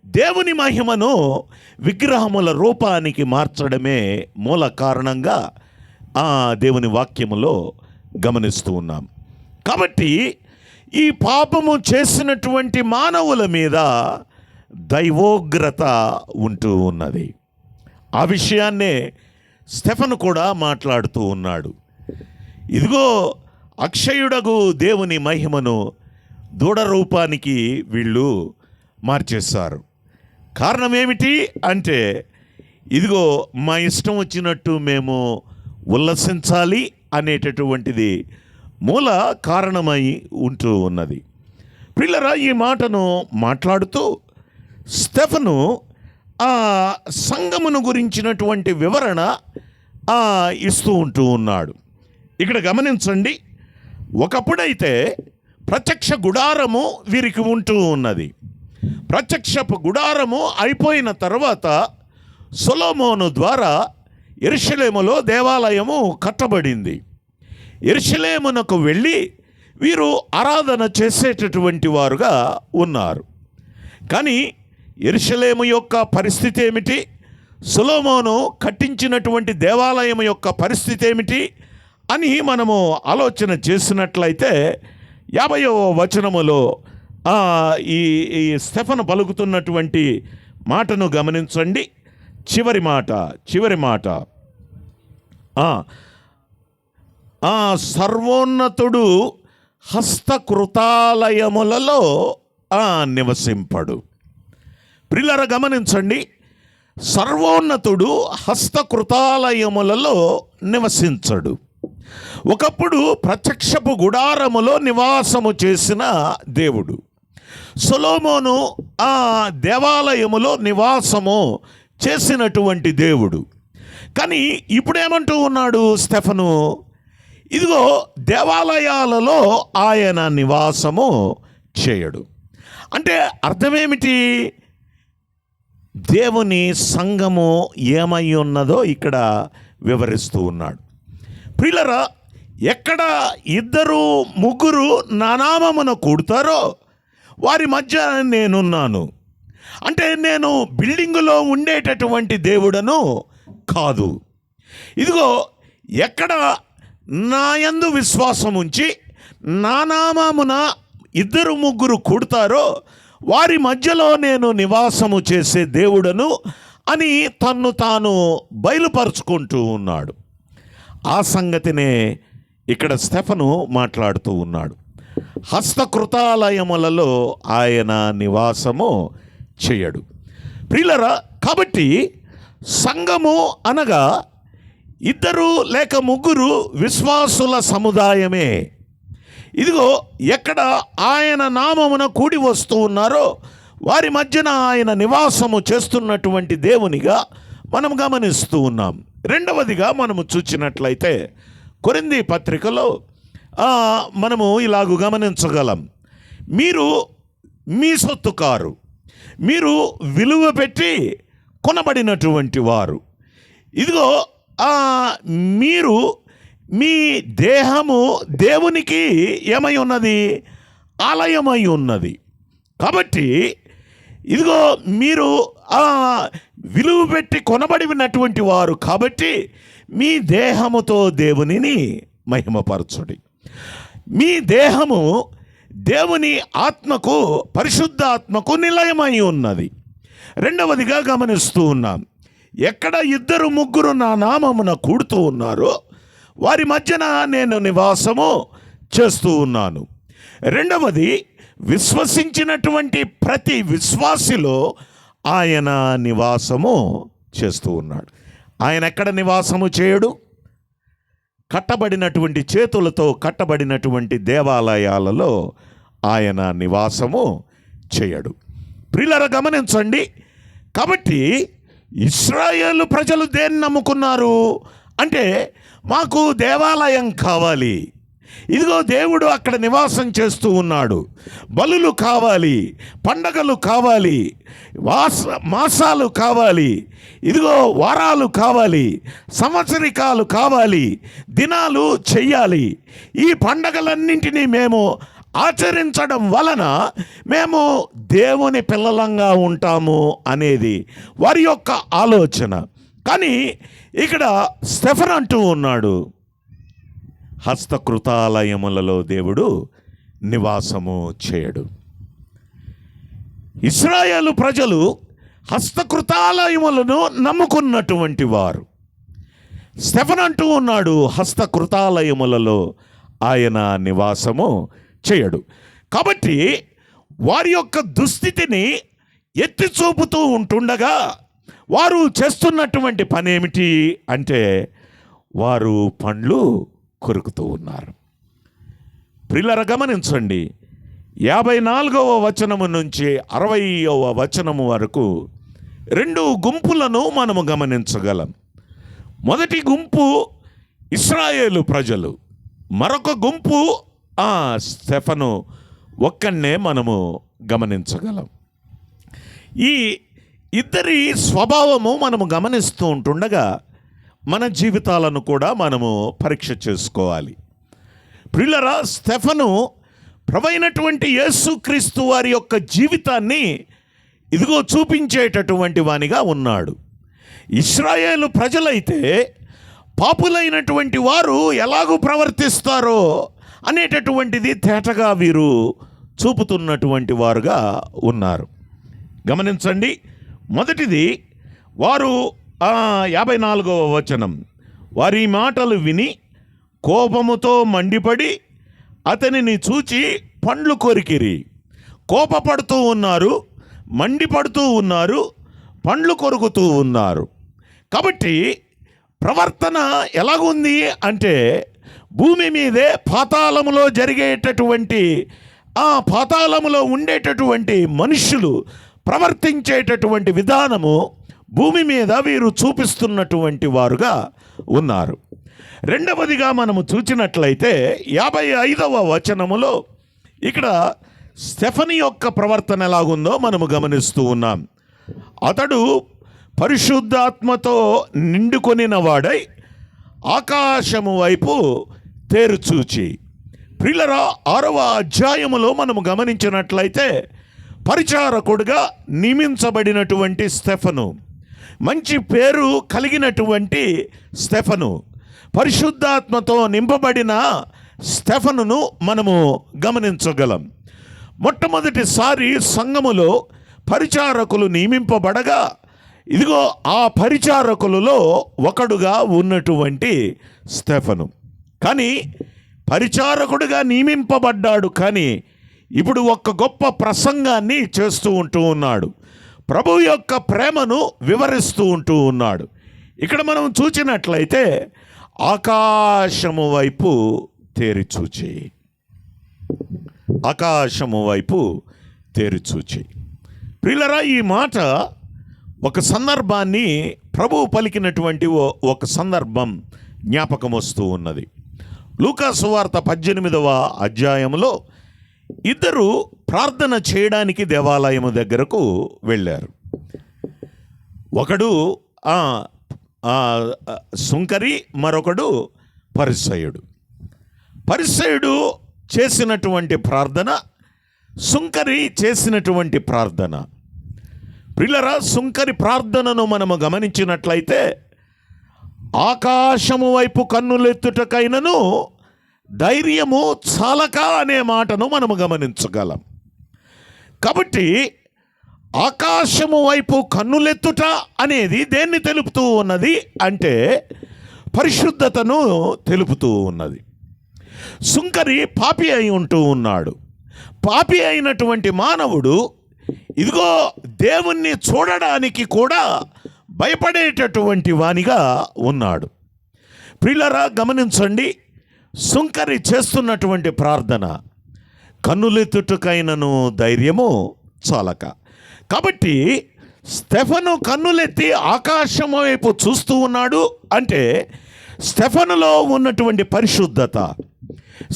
దేవుని మహిమను విగ్రహముల రూపానికి మార్చడమే మూల కారణంగా ఆ దేవుని వాక్యములో గమనిస్తూ ఉన్నాం. కాబట్టి ఈ పాపము చేసినటువంటి మానవుల మీద దైవోగ్రత ఉంటూ ఉన్నది. ఆ విషయాన్నే స్టెఫను కూడా మాట్లాడుతూ ఉన్నాడు. ఇదిగో అక్షయుడగు దేవుని మహిమను దూడ రూపానికి వీళ్ళు మార్చేశారు. కారణం ఏమిటి అంటే ఇదిగో మా ఇష్టం వచ్చినట్టు మేము ఉల్లసించాలి అనేటటువంటిది మూల కారణమై ఉంటూ ఉన్నది. పిల్లరా, ఈ మాటను మాట్లాడుతూ స్టెఫను ఆ సంఘమును గురించినటువంటి వివరణ ఇస్తూ ఉంటూ ఉన్నాడు. ఇక్కడ గమనించండి, ఒకప్పుడైతే ప్రత్యక్ష గుడారము వీరికి ఉంటూ ఉన్నది. ప్రత్యక్షపు గుడారము అయిపోయిన తర్వాత సొలొమోను ద్వారా యెరూషలేములో దేవాలయము కట్టబడింది. యెరూషలేమునకు వెళ్ళి వీరు ఆరాధన చేసేటటువంటి వారుగా ఉన్నారు. కానీ యెరూషలేము యొక్క పరిస్థితి ఏమిటి, సొలొమోను కట్టించినటువంటి దేవాలయం యొక్క పరిస్థితి ఏమిటి అని మనము ఆలోచన చేసినట్లయితే 50వ వచనములో ఈ స్టెఫను పలుకుతున్నటువంటి మాటను గమనించండి. చివరి మాట సర్వోన్నతుడు హస్తకృతాలయములలో నివసింపడు. ప్రియులారా గమనించండి, సర్వోన్నతుడు హస్తకృతాలయములలో నివసించడు. ఒకప్పుడు ప్రత్యక్షపు గుడారములో నివాసము చేసిన దేవుడు, సొలొమోను ఆ దేవాలయములో నివాసము చేసినటువంటి దేవుడు. కానీ ఇప్పుడేమంటూ ఉన్నాడు స్టెఫను, ఇదిగో దేవాలయాలలో ఆయన నివాసము చేయడు. అంటే అర్థమేమిటి? దేవుని సంఘము ఏమై ఉన్నదో ఇక్కడ వివరిస్తూ ఉన్నాడు. ప్రియులారా, ఎక్కడ 2-3 నా నామమున కూడతారో వారి మధ్య నేనున్నాను. అంటే నేను బిల్డింగులో ఉండేటటువంటి దేవుడను కాదు. ఇదిగో ఎక్కడ నా యందు విశ్వాసం ఉంచి నా నామమున 2-3 కూడతారో వారి మధ్యలో నేను నివాసము చేసే దేవుడను అని తన్ను తాను బయలుపరుచుకుంటూ ఉన్నాడు. ఆ సంగతినే ఇక్కడ స్టెఫను మాట్లాడుతూ ఉన్నాడు. హస్తకృతాలయములలో ఆయన నివాసము చేయడు. ప్రియులారా, కాబట్టి సంఘము అనగా 2 లేక 3 విశ్వాసుల సముదాయమే. ఇదిగో ఎక్కడ ఆయన నామమున కూడి వస్తూ ఉన్నారో వారి మధ్యన ఆయన నివాసము చేస్తున్నటువంటి దేవునిగా మనం గమనిస్తూ ఉన్నాం. రెండవదిగా మనము చూచినట్లయితే కొరింథీ పత్రికలో మనము ఇలాగూ గమనించగలం. మీరు మీ సొత్తు కారు, మీరు విలువ పెట్టి కొనబడినటువంటి వారు. ఇదిగో మీరు మీ దేహము దేవునికి ఏమై ఉన్నది? ఆలయమై ఉన్నది. కాబట్టి ఇదిగో మీరు విలువ పెట్టి కొనబడినటువంటి వారు కాబట్టి మీ దేహముతో దేవునిని మహిమపరచుడి. మీ దేహము దేవుని ఆత్మకు, పరిశుద్ధాత్మకు నిలయమై ఉన్నది. రెండవదిగా గమనిస్తూ ఉన్నాం, ఎక్కడ 2-3 నా నామమున కూడుతూ ఉన్నారో వారి మధ్యన నేను నివాసము చేస్తూ ఉన్నాను. రెండవది, విశ్వసించినటువంటి ప్రతి విశ్వాసిలో ఆయన నివాసము చేస్తూ ఉన్నాడు. ఆయన ఎక్కడ నివాసము చేయడు? కట్టబడినటువంటి, చేతులతో కట్టబడినటువంటి దేవాలయాలలో ఆయన నివాసము చేయడు. ప్రియులారా గమనించండి. కాబట్టి ఇశ్రాయేలు ప్రజలు దేన్ని నమ్ముకున్నారు అంటే, మాకు దేవాలయం కావాలి, ఇదిగో దేవుడు అక్కడ నివాసం చేస్తూ ఉన్నాడు, బలులు కావాలి, పండగలు కావాలి, మాసాలు కావాలి, ఇదిగో వారాలు కావాలి, సంవత్సరికాలు కావాలి, దినాలు చెయ్యాలి, ఈ పండగలన్నింటినీ మేము ఆచరించడం వలన మేము దేవుని పిల్లలంగా ఉంటాము అనేది వారి యొక్క ఆలోచన. కానీ ఇక్కడ స్టెఫెను అంటూ ఉన్నాడు, హస్తకృతాలయములలో దేవుడు నివాసము చేయడు. ఇశ్రాయేలు ప్రజలు హస్తకృతాలయములను నమ్ముకున్నటువంటి వారు. స్టెఫెను అంటూ ఉన్నాడు, హస్తకృతాలయములలో ఆయన నివాసము చేయడు. కాబట్టి వారి యొక్క దుస్థితిని ఎత్తి చూపుతూ ఉంటుండగా వారు చేస్తున్నటువంటి పని ఏమిటి అంటే, వారు పండ్లు కొరుకుతూ ఉన్నారు. ప్రియులారా గమనించండి, 54వ వచనము నుంచి 60వ వచనము వరకు 2 గుంపులను మనము గమనించగలం. మొదటి గుంపు ఇశ్రాయేలు ప్రజలు, మరొక గుంపు స్టెఫెను ఒక్కన్నే మనము గమనించగలం. ఈ ఇద్దరి స్వభావము మనము గమనిస్తూ ఉంటుండగా మన జీవితాలను కూడా మనము పరీక్ష చేసుకోవాలి. ప్రియులారా, స్టెఫెను ప్రభువైనటువంటి యేసుక్రీస్తు వారి యొక్క జీవితాన్ని ఇదిగో చూపించేటటువంటి వానిగా ఉన్నాడు. ఇశ్రాయేలు ప్రజలైతే పాపులైనటువంటి వారు ఎలాగూ ప్రవర్తిస్తారో అనేటటువంటిది తేటగా వీరు చూపుతున్నటువంటి వారుగా ఉన్నారు. గమనించండి. మొదటిది, వారు 54వ వచనం, వారి మాటలు విని కోపముతో మండిపడి అతనిని చూచి పండ్లు కొరికిరి. కోపపడుతూ ఉన్నారు, మండిపడుతూ ఉన్నారు, పండ్లు కొరుకుతూ ఉన్నారు. కాబట్టి ప్రవర్తన ఎలాగుంది అంటే, భూమి మీదే పాతాళములో జరిగేటటువంటి పాతాళములో ఉండేటటువంటి మనుషులు ప్రవర్తించేటటువంటి విధానము భూమి మీద వీరు చూపిస్తున్నటువంటి వారుగా ఉన్నారు. రెండవదిగా మనము చూచినట్లయితే 55వ వచనములో ఇక్కడ స్టెఫెను యొక్క ప్రవర్తన ఎలాగుందో మనము గమనిస్తూ ఉన్నాం. అతడు పరిశుద్ధాత్మతో నిండుకొనిన వాడై ఆకాశము వైపు తేరుచూచి. ప్రియులారా, 6వ అధ్యాయములో మనము గమనించినట్లయితే పరిచారకుడుగా నియమించబడినటువంటి స్టెఫెను, మంచి పేరు కలిగినటువంటి స్టెఫెను, పరిశుద్ధాత్మతో నింపబడిన స్టెఫెనును మనము గమనించగలం. మొట్టమొదటిసారి సంఘములో పరిచారకులు నియమింపబడగా ఇదిగో ఆ పరిచారకులలో ఒకడుగా ఉన్నటువంటి స్టెఫెను. కానీ పరిచారకుడుగా నియమింపబడ్డాడు, కానీ ఇప్పుడు ఒక గొప్ప ప్రసంగాన్ని చేస్తూ ఉంటూ ఉన్నాడు. ప్రభు యొక్క ప్రేమను వివరిస్తూ ఉంటూ ఉన్నాడు. ఇక్కడ మనం చూచినట్లయితే ఆకాశము వైపు తేరిచూచి, ఆకాశము వైపు తేరిచూచి. ప్రియులారా, ఈ మాట ఒక సందర్భాన్ని ప్రభువు పలికినటువంటి ఒక సందర్భం జ్ఞాపకం వస్తూ ఉన్నది. లూకా సువార్త 18వ అధ్యాయంలో ఇద్దరు ప్రార్థన చేయడానికి దేవాలయము దగ్గరకు వెళ్ళారు. ఒకడు సుంకరి, మరొకడు పరిసయ్యుడు. పరిసయ్యుడు చేసినటువంటి ప్రార్థన, సుంకరి చేసినటువంటి ప్రార్థన. ప్రియులారా, సుంకరి ప్రార్థనను మనము గమనించినట్లయితే ఆకాశము వైపు కన్నులెత్తుటకైనను ధైర్యము చాలక అనే మాటను మనము గమనించగలం. కాబట్టి ఆకాశము వైపు కన్నులెత్తుట అనేది దేన్ని తెలుపుతూ ఉన్నది అంటే, పరిశుద్ధతను తెలుపుతూ ఉన్నది. సుంకరి పాపి అయి ఉంటూ ఉన్నాడు. పాపి అయినటువంటి మానవుడు ఇదిగో దేవుణ్ణి చూడడానికి కూడా భయపడేటటువంటి వానిగా ఉన్నాడు. ప్రియులారా, గమనించండి, సుంకరి చేస్తున్నటువంటి ప్రార్థన, కన్నులెత్తుటకైనను ధైర్యము చాలక. కాబట్టి స్టెఫను కన్నులెత్తి ఆకాశం వైపు చూస్తూ ఉన్నాడు అంటే స్టెఫనులో ఉన్నటువంటి పరిశుద్ధత,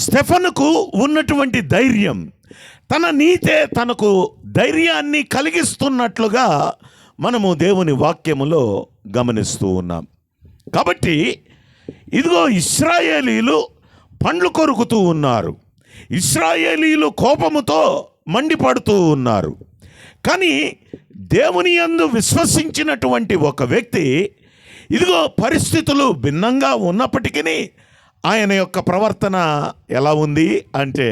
స్టెఫనుకు ఉన్నటువంటి ధైర్యం, తన నీతే తనకు ధైర్యాన్ని కలిగిస్తున్నట్లుగా మనము దేవుని వాక్యములో గమనిస్తూ ఉన్నాం. కాబట్టి ఇదిగో ఇశ్రాయేలీలు పండ్లు కొరుకుతూ ఉన్నారు, ఇశ్రాయేలీలు కోపముతో మండిపడుతూ ఉన్నారు. కానీ దేవుని యందు విశ్వసించినటువంటి ఒక వ్యక్తి ఇదిగో పరిస్థితులు భిన్నంగా ఉన్నప్పటికీ ఆయన యొక్క ప్రవర్తన ఎలా ఉంది అంటే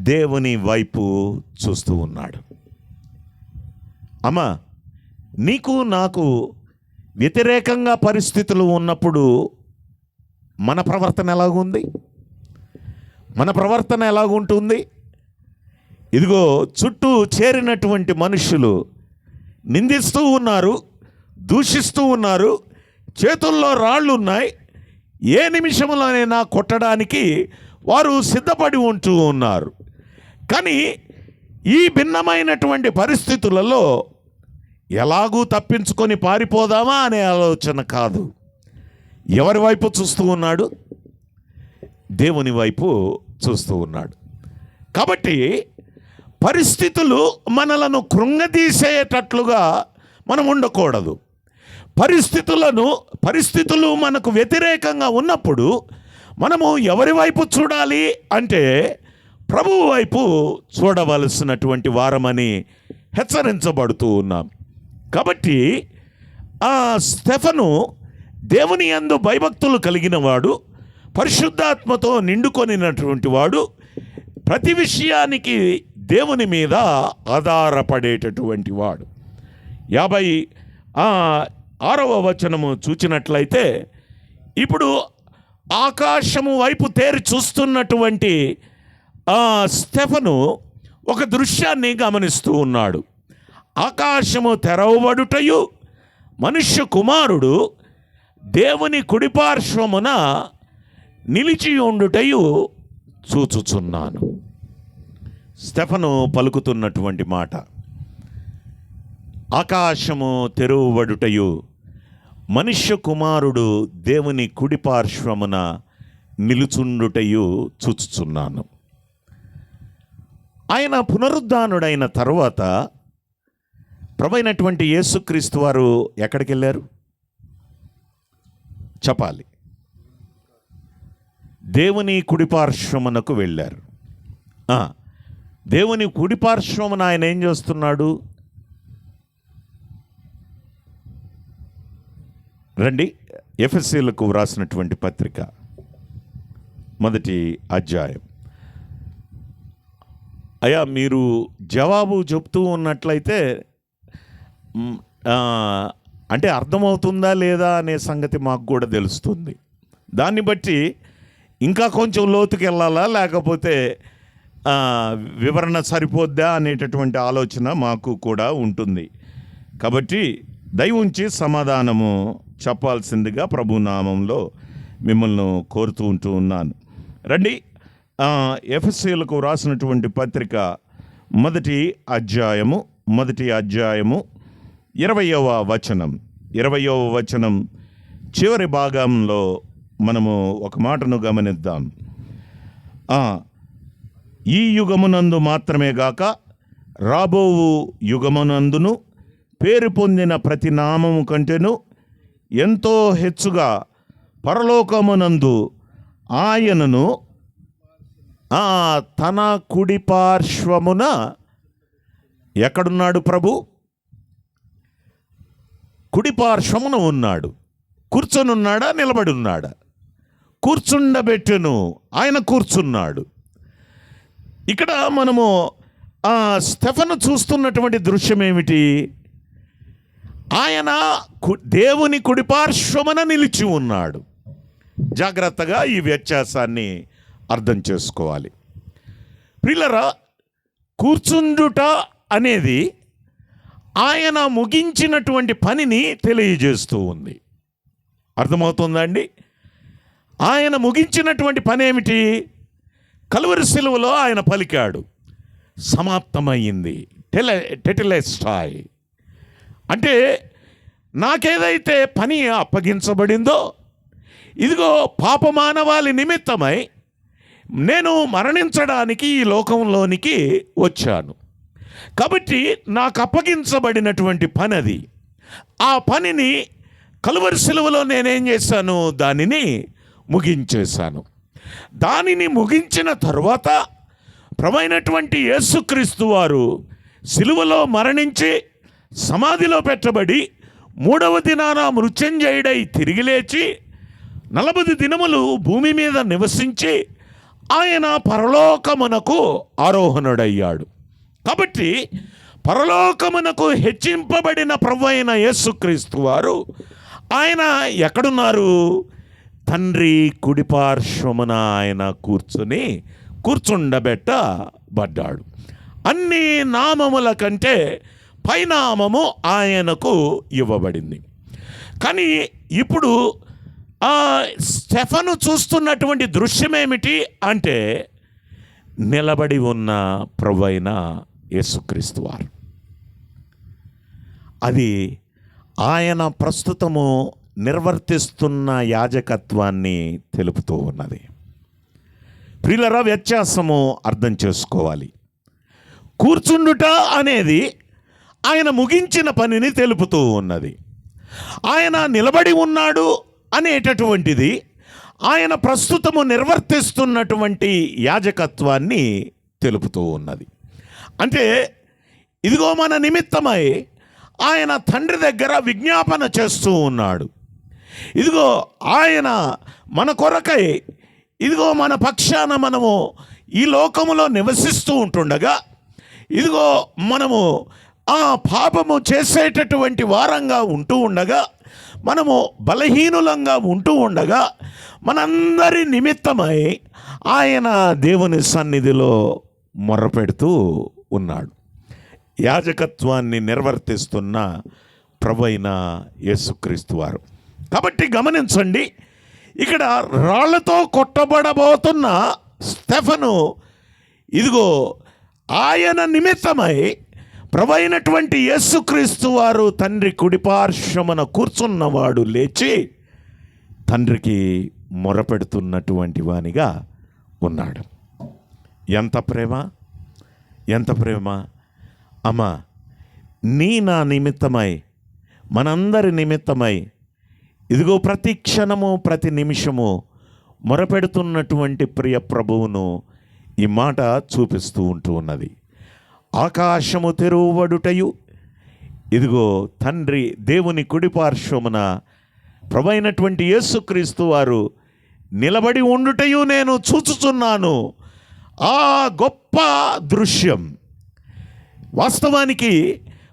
దేవుని వైపు చూస్తూ ఉన్నాడు. అమ్మా, నీకు నాకు వ్యతిరేకంగా పరిస్థితులు ఉన్నప్పుడు మన ప్రవర్తన ఎలాగుంది? మన ప్రవర్తన ఎలాగుంటుంది? ఇదిగో చుట్టూ చేరినటువంటి మనుషులు నిందిస్తూ ఉన్నారు, దూషిస్తూ ఉన్నారు, చేతుల్లో రాళ్ళు ఉన్నాయి, ఏ నిమిషంలోనైనా కొట్టడానికి వారు సిద్ధపడి ఉంటూ ఉన్నారు. కానీ ఈ భిన్నమైనటువంటి పరిస్థితులలో ఎలాగూ తప్పించుకొని పారిపోదామా అనే ఆలోచన కాదు. ఎవరి వైపు చూస్తూ ఉన్నాడు? దేవుని వైపు చూస్తూ ఉన్నాడు. కాబట్టి పరిస్థితులు మనలను కృంగదీసేటట్లుగా మనం ఉండకూడదు. పరిస్థితులు మనకు వ్యతిరేకంగా ఉన్నప్పుడు మనము ఎవరి వైపు చూడాలి అంటే ప్రభువు వైపు చూడవలసినటువంటి వారమని హెచ్చరించబడుతూ ఉన్నాం. కాబట్టి ఆ స్టెఫను దేవుని యందు భయభక్తులు కలిగిన వాడు, పరిశుద్ధాత్మతో నిండుకొనినటువంటి వాడు, ప్రతి విషయానికి దేవుని మీద ఆధారపడేటటువంటి వాడు. 56వ వచనము చూచినట్లయితే, ఇప్పుడు ఆకాశము వైపు తేరి చూస్తున్నటువంటి స్టెఫను ఒక దృశ్యాన్ని గమనిస్తూ ఉన్నాడు. ఆకాశము తెరవబడుటయు మనుష్య కుమారుడు దేవుని కుడిపార్శ్వమున నిలిచి ఉండుటయు చూచుచున్నాను. స్టెఫను పలుకుతున్నటువంటి మాట, ఆకాశము తెరవబడుటయు మనుష్య కుమారుడు దేవుని కుడిపార్శ్వమున నిలుచుండుటయు చూచుచున్నాను. ఆయన పునరుద్ధానుడైన తరువాత ప్రభువైనటువంటి యేసుక్రీస్తు వారు ఎక్కడికి వెళ్ళారు చెప్పాలి? దేవుని కుడిపార్శ్వమునకు వెళ్ళారు. దేవుని కుడిపార్శ్వమున ఆయన ఏం చేస్తున్నాడు? రండి, ఎఫెసీయులకు వ్రాసినటువంటి పత్రిక 1వ అధ్యాయం. అయ్యా, మీరు జవాబు చెప్తూ ఉన్నట్లయితే అంటే అర్థమవుతుందా లేదా అనే సంగతి మాకు కూడా తెలుస్తుంది. దాన్ని బట్టి ఇంకా కొంచెం లోతుకి వెళ్ళాలా లేకపోతే వివరణ సరిపోద్దా అనేటటువంటి ఆలోచన మాకు కూడా ఉంటుంది. కాబట్టి దయ ఉంచి సమాధానము చెప్పాల్సిందిగా ప్రభు నామంలో మిమ్మల్ని కోరుతూ ఉంటూ ఉన్నాను. రండి, ఎఫెసీయులకు రాసినటువంటి పత్రిక 1వ అధ్యాయము 20వ వచనం చివరి భాగంలో మనము ఒక మాటను గమనిద్దాం. ఈ యుగమునందు మాత్రమే గాక రాబోవు యుగమునందును పేరు పొందిన ప్రతి నామము కంటేను ఎంతో హెచ్చుగా పరలోకమునందు ఆయనను తన కుడి పార్శ్వమున ఎక్కడున్నాడు? ప్రభు కుడి పార్శ్వమున ఉన్నాడు. కూర్చొనున్నాడా, నిలబడి ఉన్నాడా? కూర్చుండబెట్టును, ఆయన కూర్చున్నాడు. ఇక్కడ మనము స్టెఫను చూస్తున్నటువంటి దృశ్యం ఏమిటి? ఆయన దేవుని కుడిపార్శ్వమున నిలిచి ఉన్నాడు. జాగ్రత్తగా ఈ వ్యత్యాసాన్ని అర్థం చేసుకోవాలి. ప్రియులారా, కూర్చుండుట అనేది ఆయన ముగించినటువంటి పనిని తెలియజేస్తూ ఉంది. అర్థమవుతుందండి? ఆయన ముగించినటువంటి పని ఏమిటి? కలువరి శిలువలో ఆయన పలికాడు, సమాప్తమయ్యింది, టెటిలెస్టాయ్. అంటే నాకేదైతే పని అప్పగించబడిందో, ఇదిగో పాపమానవాళి నిమిత్తమై నేను మరణించడానికి ఈ లోకంలోనికి వచ్చాను. కాబట్టి నాకు అప్పగించబడినటువంటి పని అది. ఆ పనిని కలువరి శిలువలో నేనేం చేశాను? దానిని ముగించేశాను. దానిని ముగించిన తరువాత ప్రభువైనటువంటి యేసుక్రీస్తు వారు శిలువలో మరణించి సమాధిలో పెట్టబడి 3వ దినాన మృత్యుంజయుడై తిరిగి లేచి 40 దినములు భూమి మీద నివసించి ఆయన పరలోకమునకు ఆరోహణుడయ్యాడు. కాబట్టి పరలోకమునకు హెచ్చింపబడిన ప్రభువైన యేసుక్రీస్తు వారు ఆయన ఎక్కడున్నారు? తండ్రి కుడిపార్శ్వమున ఆయన కూర్చుండబెట్టబడ్డాడు. అన్ని నామముల కంటే పైనామము ఆయనకు ఇవ్వబడింది. కానీ ఇప్పుడు స్టెఫను చూస్తున్నటువంటి దృశ్యం ఏమిటి అంటే, నిలబడి ఉన్న ప్రభువైన యేసుక్రీస్తు వారు. అది ఆయన ప్రస్తుతము నిర్వర్తిస్తున్న యాజకత్వాన్ని తెలుపుతూ ఉన్నది. ప్రియులారా, వ్యత్యాసము అర్థం చేసుకోవాలి. కూర్చుండుట అనేది ఆయన ముగించిన పనిని తెలుపుతూ ఉన్నది. ఆయన నిలబడి ఉన్నాడు అనేటటువంటిది ఆయన ప్రస్తుతము నిర్వర్తిస్తున్నటువంటి యాజకత్వాన్ని తెలుపుతూ ఉన్నది. అంటే ఇదిగో మన నిమిత్తమై ఆయన తండ్రి దగ్గర విజ్ఞాపన చేస్తూ ఉన్నాడు. ఇదిగో ఆయన మన కొరకై, ఇదిగో మన పక్షాన మనము ఈ లోకములో నివసిస్తూ ఉంటుండగా, ఇదిగో మనము పాపము చేసేటటువంటి వారంగా ఉంటూ ఉండగా, మనము బలహీనులంగా ఉంటూ ఉండగా, మనందరి నిమిత్తమై ఆయన దేవుని సన్నిధిలో మొర్రపెడుతూ ఉన్నాడు. యాజకత్వాన్ని నిర్వర్తిస్తున్న ప్రభువైన యేసుక్రీస్తు వారు. కాబట్టి గమనించండి, ఇక్కడ రాళ్లతో కొట్టబడబోతున్న స్టెఫను ఇదిగో ఆయన నిమిత్తమై ప్రభువైనటువంటి యేసుక్రీస్తు వారు తండ్రి కుడిపార్శ్వమున కూర్చున్నవాడు లేచి తండ్రికి మొరపెడుతున్నటువంటి వానిగా ఉన్నాడు. ఎంత ప్రేమ, ఎంత ప్రేమ! అమ్మా, నా నిమిత్తమై, మనందరి నిమిత్తమై ఇదిగో ప్రతి క్షణము ప్రతి నిమిషము మొరపెడుతున్నటువంటి ప్రియ ప్రభువును ఈ మాట చూపిస్తూ ఉంటూ ఉన్నది. ఆకాశము తెరువబడుటయు, ఇదిగో తండ్రి దేవుని కుడిపార్శ్వమున ప్రభువైనటువంటి యేసుక్రీస్తు వారు నిలబడి ఉండుటయు నేను చూచుచున్నాను. ఆ గొప్ప దృశ్యం. వాస్తవానికి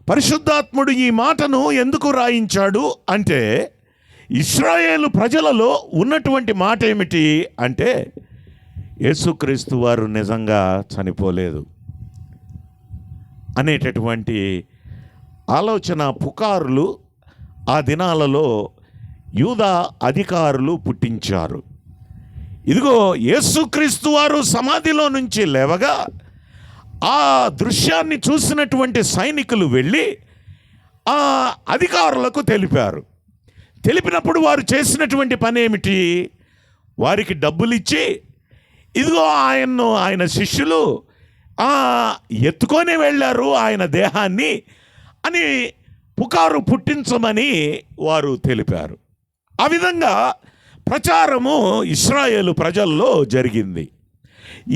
పరిశుద్ధాత్ముడు ఈ మాటను ఎందుకు రాయించాడు అంటే, ఇశ్రాయేలు ప్రజలలో ఉన్నటువంటి మాట ఏమిటి అంటే, యేసుక్రీస్తు వారు నిజంగా చనిపోలేదు అనేటటువంటి ఆలోచన పుకారులు ఆ దినాలలో యూదా అధికారులు పుట్టించారు. ఇదిగో యేసుక్రీస్తు వారు సమాధిలో నుంచి లేవగా ఆ దృశ్యాన్ని చూసినటువంటి సైనికులు వెళ్ళి ఆ అధికారులకు తెలిపారు. తెలిపినప్పుడు వారు చేసినటువంటి పని ఏమిటి? వారికి డబ్బులు ఇచ్చి, ఇదిగో ఆయన శిష్యులు ఎత్తుకొని వెళ్ళారు ఆయన దేహాన్ని అని పుకారు పుట్టించమని వారు తెలిపారు. ఆ విధంగా ప్రచారము ఇశ్రాయేలు ప్రజల్లో జరిగింది.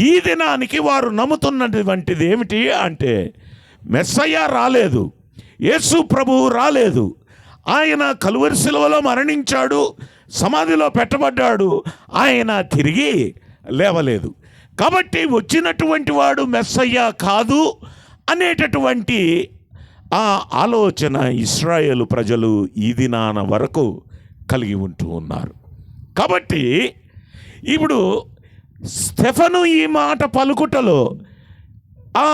ఈ దినానికి వారు నమ్ముతున్నటువంటిది ఏమిటి అంటే, మెస్సయ్య రాలేదు, యేసు ప్రభువు రాలేదు, ఆయన కలువరి శిలువలో మరణించాడు, సమాధిలో పెట్టబడ్డాడు, ఆయన తిరిగి లేవలేదు. కాబట్టి వచ్చినటువంటి వాడు మెస్సయ్య కాదు అనేటటువంటి ఆ ఆలోచన ఇశ్రాయేలు ప్రజలు ఈ దినాన వరకు కలిగి ఉంటూ ఉన్నారు. కాబట్టి ఇప్పుడు స్టెఫను ఈ మాట పలుకుటలో ఆ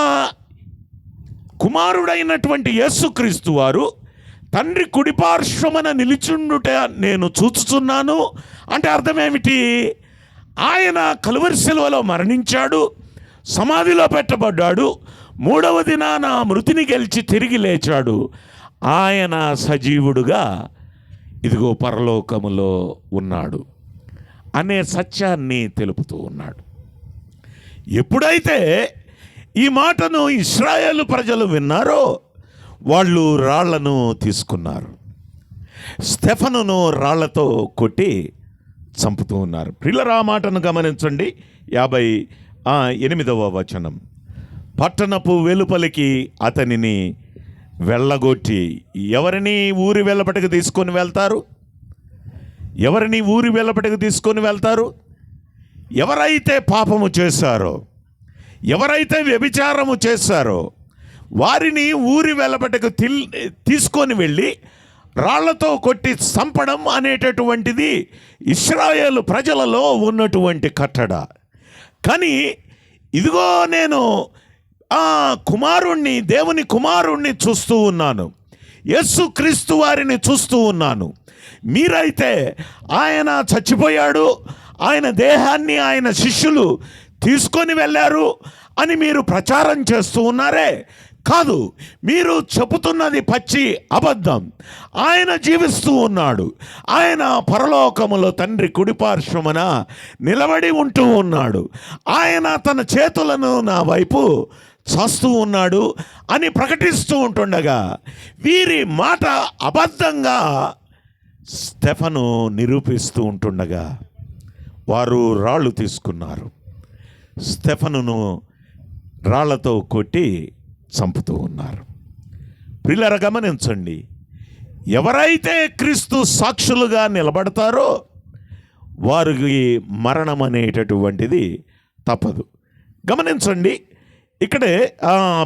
కుమారుడైనటువంటి యేసుక్రీస్తు వారు తండ్రి కుడిపార్శ్వమున నిలిచుండుట నేను చూచుచున్నాను అంటే అర్థమేమిటి? ఆయన కలువరి శిలువలో మరణించాడు, సమాధిలో పెట్టబడ్డాడు, మూడవ దినాన మృతిని గెలిచి తిరిగి లేచాడు. ఆయన సజీవుడుగా ఇదిగో పరలోకములో ఉన్నాడు అనే సత్యాన్ని తెలుపుతూ ఉన్నాడు. ఎప్పుడైతే ఈ మాటను ఇశ్రాయేలు ప్రజలు విన్నారో వాళ్ళు రాళ్లను తీసుకున్నారు, స్టెఫనును రాళ్లతో కొట్టి చంపుతూ ఉన్నారు. ప్రియులారా, మాటను గమనించండి. 58వ వచనం. పట్టణపు వెలుపలికి అతనిని వెళ్ళగొట్టి ఎవరిని ఊరి వెల్లపటికి తీసుకొని వెళ్తారు? ఎవరిని ఊరి వెల్లపటికి తీసుకొని వెళ్తారు? ఎవరైతే పాపము చేశారో, ఎవరైతే వ్యభిచారము చేశారో వారిని ఊరి వెల్లబటకు తీసుకొని వెళ్ళి రాళ్లతో కొట్టి చంపడం అనేటటువంటిది ఇశ్రాయేలు ప్రజలలో ఉన్నటువంటి కట్టడ. కానీ ఇదిగో నేను ఆ కుమారుణ్ణి, దేవుని కుమారుణ్ణి చూస్తూ ఉన్నాను, యేసుక్రీస్తు వారిని చూస్తూ ఉన్నాను. మీరైతే ఆయన చచ్చిపోయాడు, ఆయన దేహాన్ని ఆయన శిష్యులు తీసుకొని వెళ్ళారు అని మీరు ప్రచారం చేస్తూ ఉన్నారే, కాదు, మీరు చెబుతున్నది పచ్చి అబద్ధం. ఆయన జీవిస్తూ ఉన్నాడు. ఆయన పరలోకములో తండ్రి కుడిపార్శ్వమున నిలబడి ఉంటూ ఉన్నాడు. ఆయన తన చేతులను నా వైపు చాస్తూ ఉన్నాడు అని ప్రకటిస్తూ ఉంటుండగా వీరి మాట అబద్ధంగా స్టెఫను నిరూపిస్తూ ఉంటుండగా వారు రాళ్ళు తీసుకున్నారు, స్టెఫనును రాళ్లతో కొట్టి చంపుతూ ఉన్నారు. ప్రియులారా, గమనించండి, ఎవరైతే క్రీస్తు సాక్షులుగా నిలబడతారో వారికి మరణం అనేటటువంటిది తప్పదు. గమనించండి, ఇక్కడే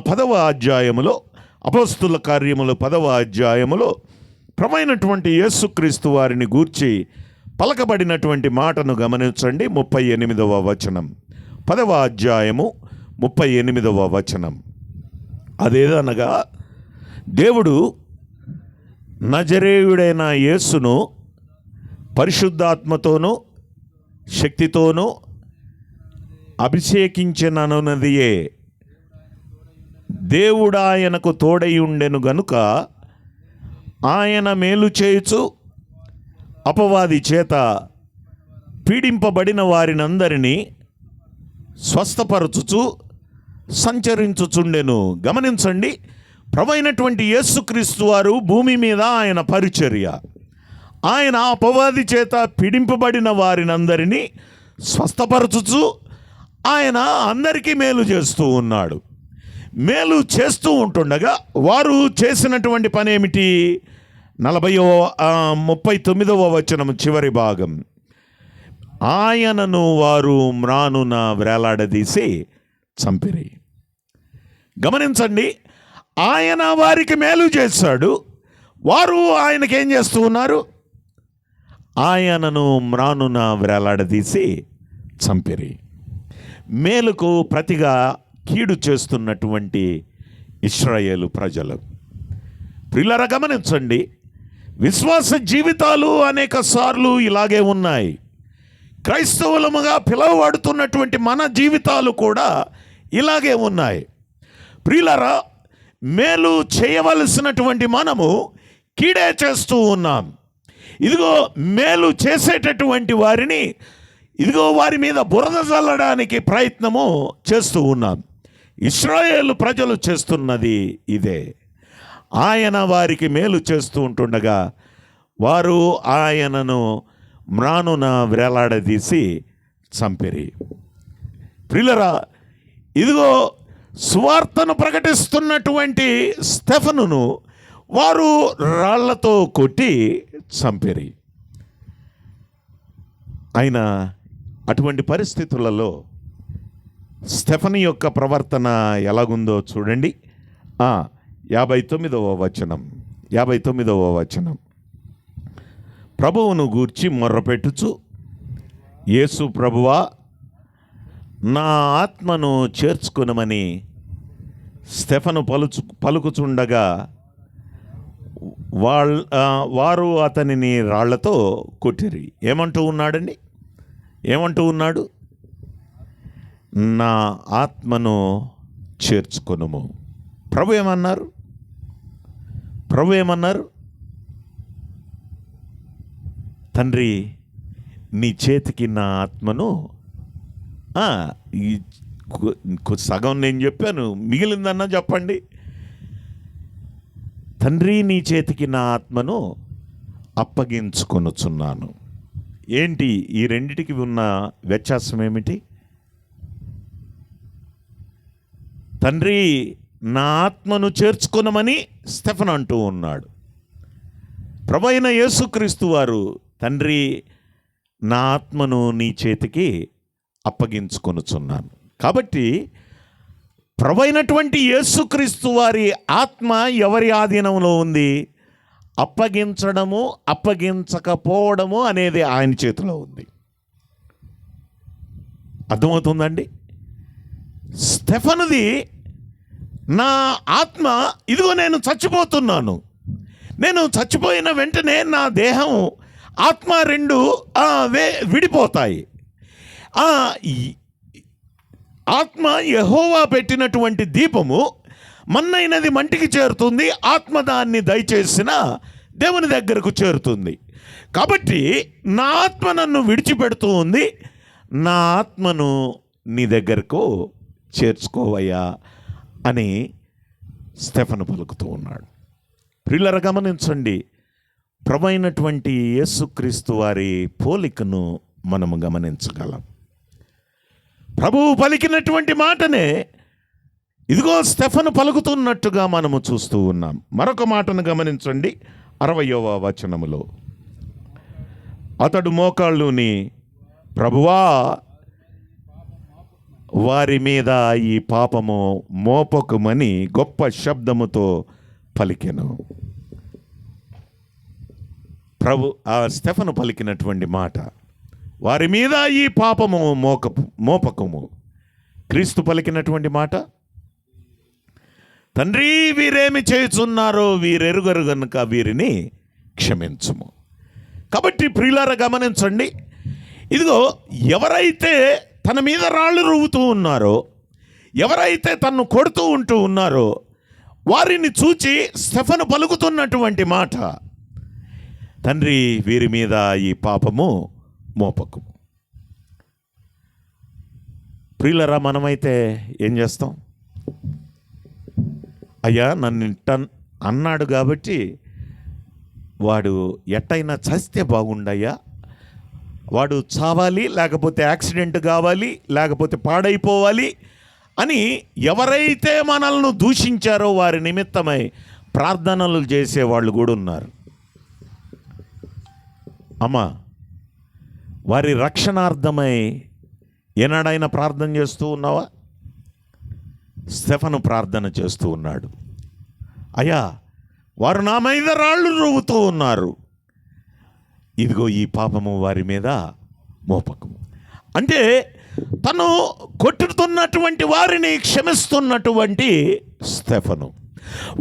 10వ అధ్యాయములో, అపోస్తుల కార్యములు 10వ అధ్యాయములో ప్రభువైనటువంటి యేసుక్రీస్తు వారిని గూర్చి పలకబడినటువంటి మాటను గమనించండి. 38వ వచనం, 10వ అధ్యాయము 38వ వచనం. అదేదనగా, దేవుడు నజరేయుడైన యేసును పరిశుద్ధాత్మతోనూ శక్తితోనూ అభిషేకించిననున్నదియే. దేవుడాయనకు తోడై ఉండెను గనుక ఆయన మేలు చేయుచు అపవాది చేత పీడింపబడిన వారినందరినీ స్వస్థపరచుచు సంచరించుచుండెను. గమనించండి, ప్రభువైనటువంటి యేసుక్రీస్తు వారు భూమి మీద ఆయన పరిచర్య, ఆయన అపవాది చేత పీడింపబడిన వారినందరినీ స్వస్థపరచుచు ఆయన అందరికీ మేలు చేస్తూ ఉన్నాడు. మేలు చేస్తూ ఉంటుండగా వారు చేసినటువంటి పని ఏమిటి? 39వ వచనం చివరి భాగం. ఆయనను వారు మ్రానున వేలాడదీసి చంపిరి. గమనించండి, ఆయన వారికి మేలు చేశాడు, వారు ఆయనకేం చేస్తూ ఉన్నారు? ఆయనను మ్రానున వేలాడదీసి చంపిరి. మేలుకు ప్రతిగా కీడు చేస్తున్నటువంటి ఇశ్రాయేలు ప్రజలు. ప్రియులారా, గమనించండి, విశ్వాస జీవితాలు అనేక సార్లు ఇలాగే ఉన్నాయి. క్రైస్తవులముగా పిలువబడుతున్నటువంటి మన జీవితాలు కూడా ఇలాగే ఉన్నాయి. ప్రియులారా, మేలు చేయవలసినటువంటి మనము కీడే చేస్తూ ఉన్నాం. ఇదిగో మేలు చేసేటటువంటి వారిని ఇదిగో వారి మీద బురద చల్లడానికి ప్రయత్నము చేస్తూ ఉన్నాం. ఇశ్రాయేలు ప్రజలు చేస్తున్నది ఇదే. ఆయన వారికి మేలు చేస్తూ ఉంటుండగా వారు ఆయనను మ్రానున వేలాడదీసి చంపిరి. ప్రియులారా, ఇదిగో సువార్తను ప్రకటిస్తున్నటువంటి స్టెఫనును వారు రాళ్లతో కొట్టి చంపిరి. అయినా అటువంటి పరిస్థితులలో స్టెఫను యొక్క ప్రవర్తన ఎలాగుందో చూడండి. 59వ వచనం. ప్రభువును గూర్చి మొర్రపెట్టుచు, యేసు ప్రభువా, నా ఆత్మను చేర్చుకొనమని స్టెఫను పలుకుచుండగా వారు అతనిని రాళ్లతో కొట్టిరి. ఏమంటూ ఉన్నాడు? నా ఆత్మను చేర్చుకొనుము. ప్రభు ఏమన్నారు? తండ్రి, నీ చేతికి నా ఆత్మను, సగం నేను చెప్పాను, మిగిలిందన్నా చెప్పండి. తండ్రి, నీ చేతికి నా ఆత్మను అప్పగించుకొనుచున్నాను. ఏంటి ఈ రెండిటికి ఉన్న వ్యత్యాసం ఏమిటి? తండ్రి, నా ఆత్మను చేర్చుకొనమని స్టెఫను అంటూ ఉన్నాడు. ప్రభువైన యేసుక్రీస్తు వారు, తండ్రి, నా ఆత్మను నీ చేతికి అప్పగించుకొనుచున్నాను. కాబట్టి ప్రభువైనటువంటి యేసుక్రీస్తు వారి ఆత్మ ఎవరి ఆధీనంలో ఉంది? అప్పగించడము, అప్పగించకపోవడము అనేది ఆయన చేతిలో ఉంది. అర్థమవుతుందండి? స్టెఫనుది, నా ఆత్మ, ఇదిగో నేను చచ్చిపోతున్నాను, నేను చచ్చిపోయిన వెంటనే నా దేహం, ఆత్మ రెండు విడిపోతాయి. ఆత్మ యెహోవా పెట్టినటువంటి దీపము, మన్నైనది మంటికి చేరుతుంది, ఆత్మ దాన్ని దయచేసిన దేవుని దగ్గరకు చేరుతుంది. కాబట్టి నా ఆత్మ నన్ను విడిచిపెడుతూ ఉంది, నా ఆత్మను నీ దగ్గరకు చేర్చుకోవయ్యా అని స్టెఫను పలుకుతూ ఉన్నాడు. ప్రియులారా, గమనించండి, ప్రభువైనటువంటి యేసుక్రీస్తు వారి పోలికను మనము గమనించగలం. ప్రభువు పలికినటువంటి మాటనే ఇదిగో స్టెఫను పలుకుతున్నట్టుగా మనము చూస్తూ ఉన్నాం. మరొక మాటను గమనించండి, 60వ వచనములో. అతడు మోకాళ్ళుని, ప్రభువా, వారి మీద ఈ పాపము మోపకుమని గొప్ప శబ్దముతో పలికెను. స్టెఫను పలికినటువంటి మాట, వారి మీద ఈ పాపము మోపకము. క్రీస్తు పలికినటువంటి మాట, తండ్రి, వీరేమి చేయుచున్నారో వీరెరుగరు గనుక వీరిని క్షమించుము. కాబట్టి ప్రియులారా, గమనించండి, ఇదిగో ఎవరైతే తన మీద రాళ్ళు రువ్వుతూ ఉన్నారో, ఎవరైతే తన్ను కొడుతూ ఉంటూ ఉన్నారో, వారిని చూచి స్టెఫను పలుకుతున్నటువంటి మాట, తండ్రి, వీరి మీద ఈ పాపము మోపకము. ప్రియులరా, మనమైతే ఏం చేస్తాం? అయ్యా, నన్ను అన్నాడు కాబట్టి వాడు ఎట్టయినా చస్తే బాగుండయ్యా, వాడు చావాలి, లేకపోతే యాక్సిడెంట్ కావాలి, లేకపోతే పాడైపోవాలి అని ఎవరైతే మనల్ని దూషించారో వారి నిమిత్తమై ప్రార్థనలు చేసేవాళ్ళు కూడా ఉన్నారు. అమ్మా, వారి రక్షణార్థమై ఏనాడైనా ప్రార్థన చేస్తూ ఉన్నావా? స్టెఫను ప్రార్థన చేస్తూ ఉన్నాడు. అయ్యా, వారు నా మీద రాళ్ళు రువ్వుతూ ఉన్నారు, ఇదిగో ఈ పాపము వారి మీద మోపకము. అంటే తను కొట్టుతున్నటువంటి వారిని క్షమిస్తున్నటువంటి స్టెఫను,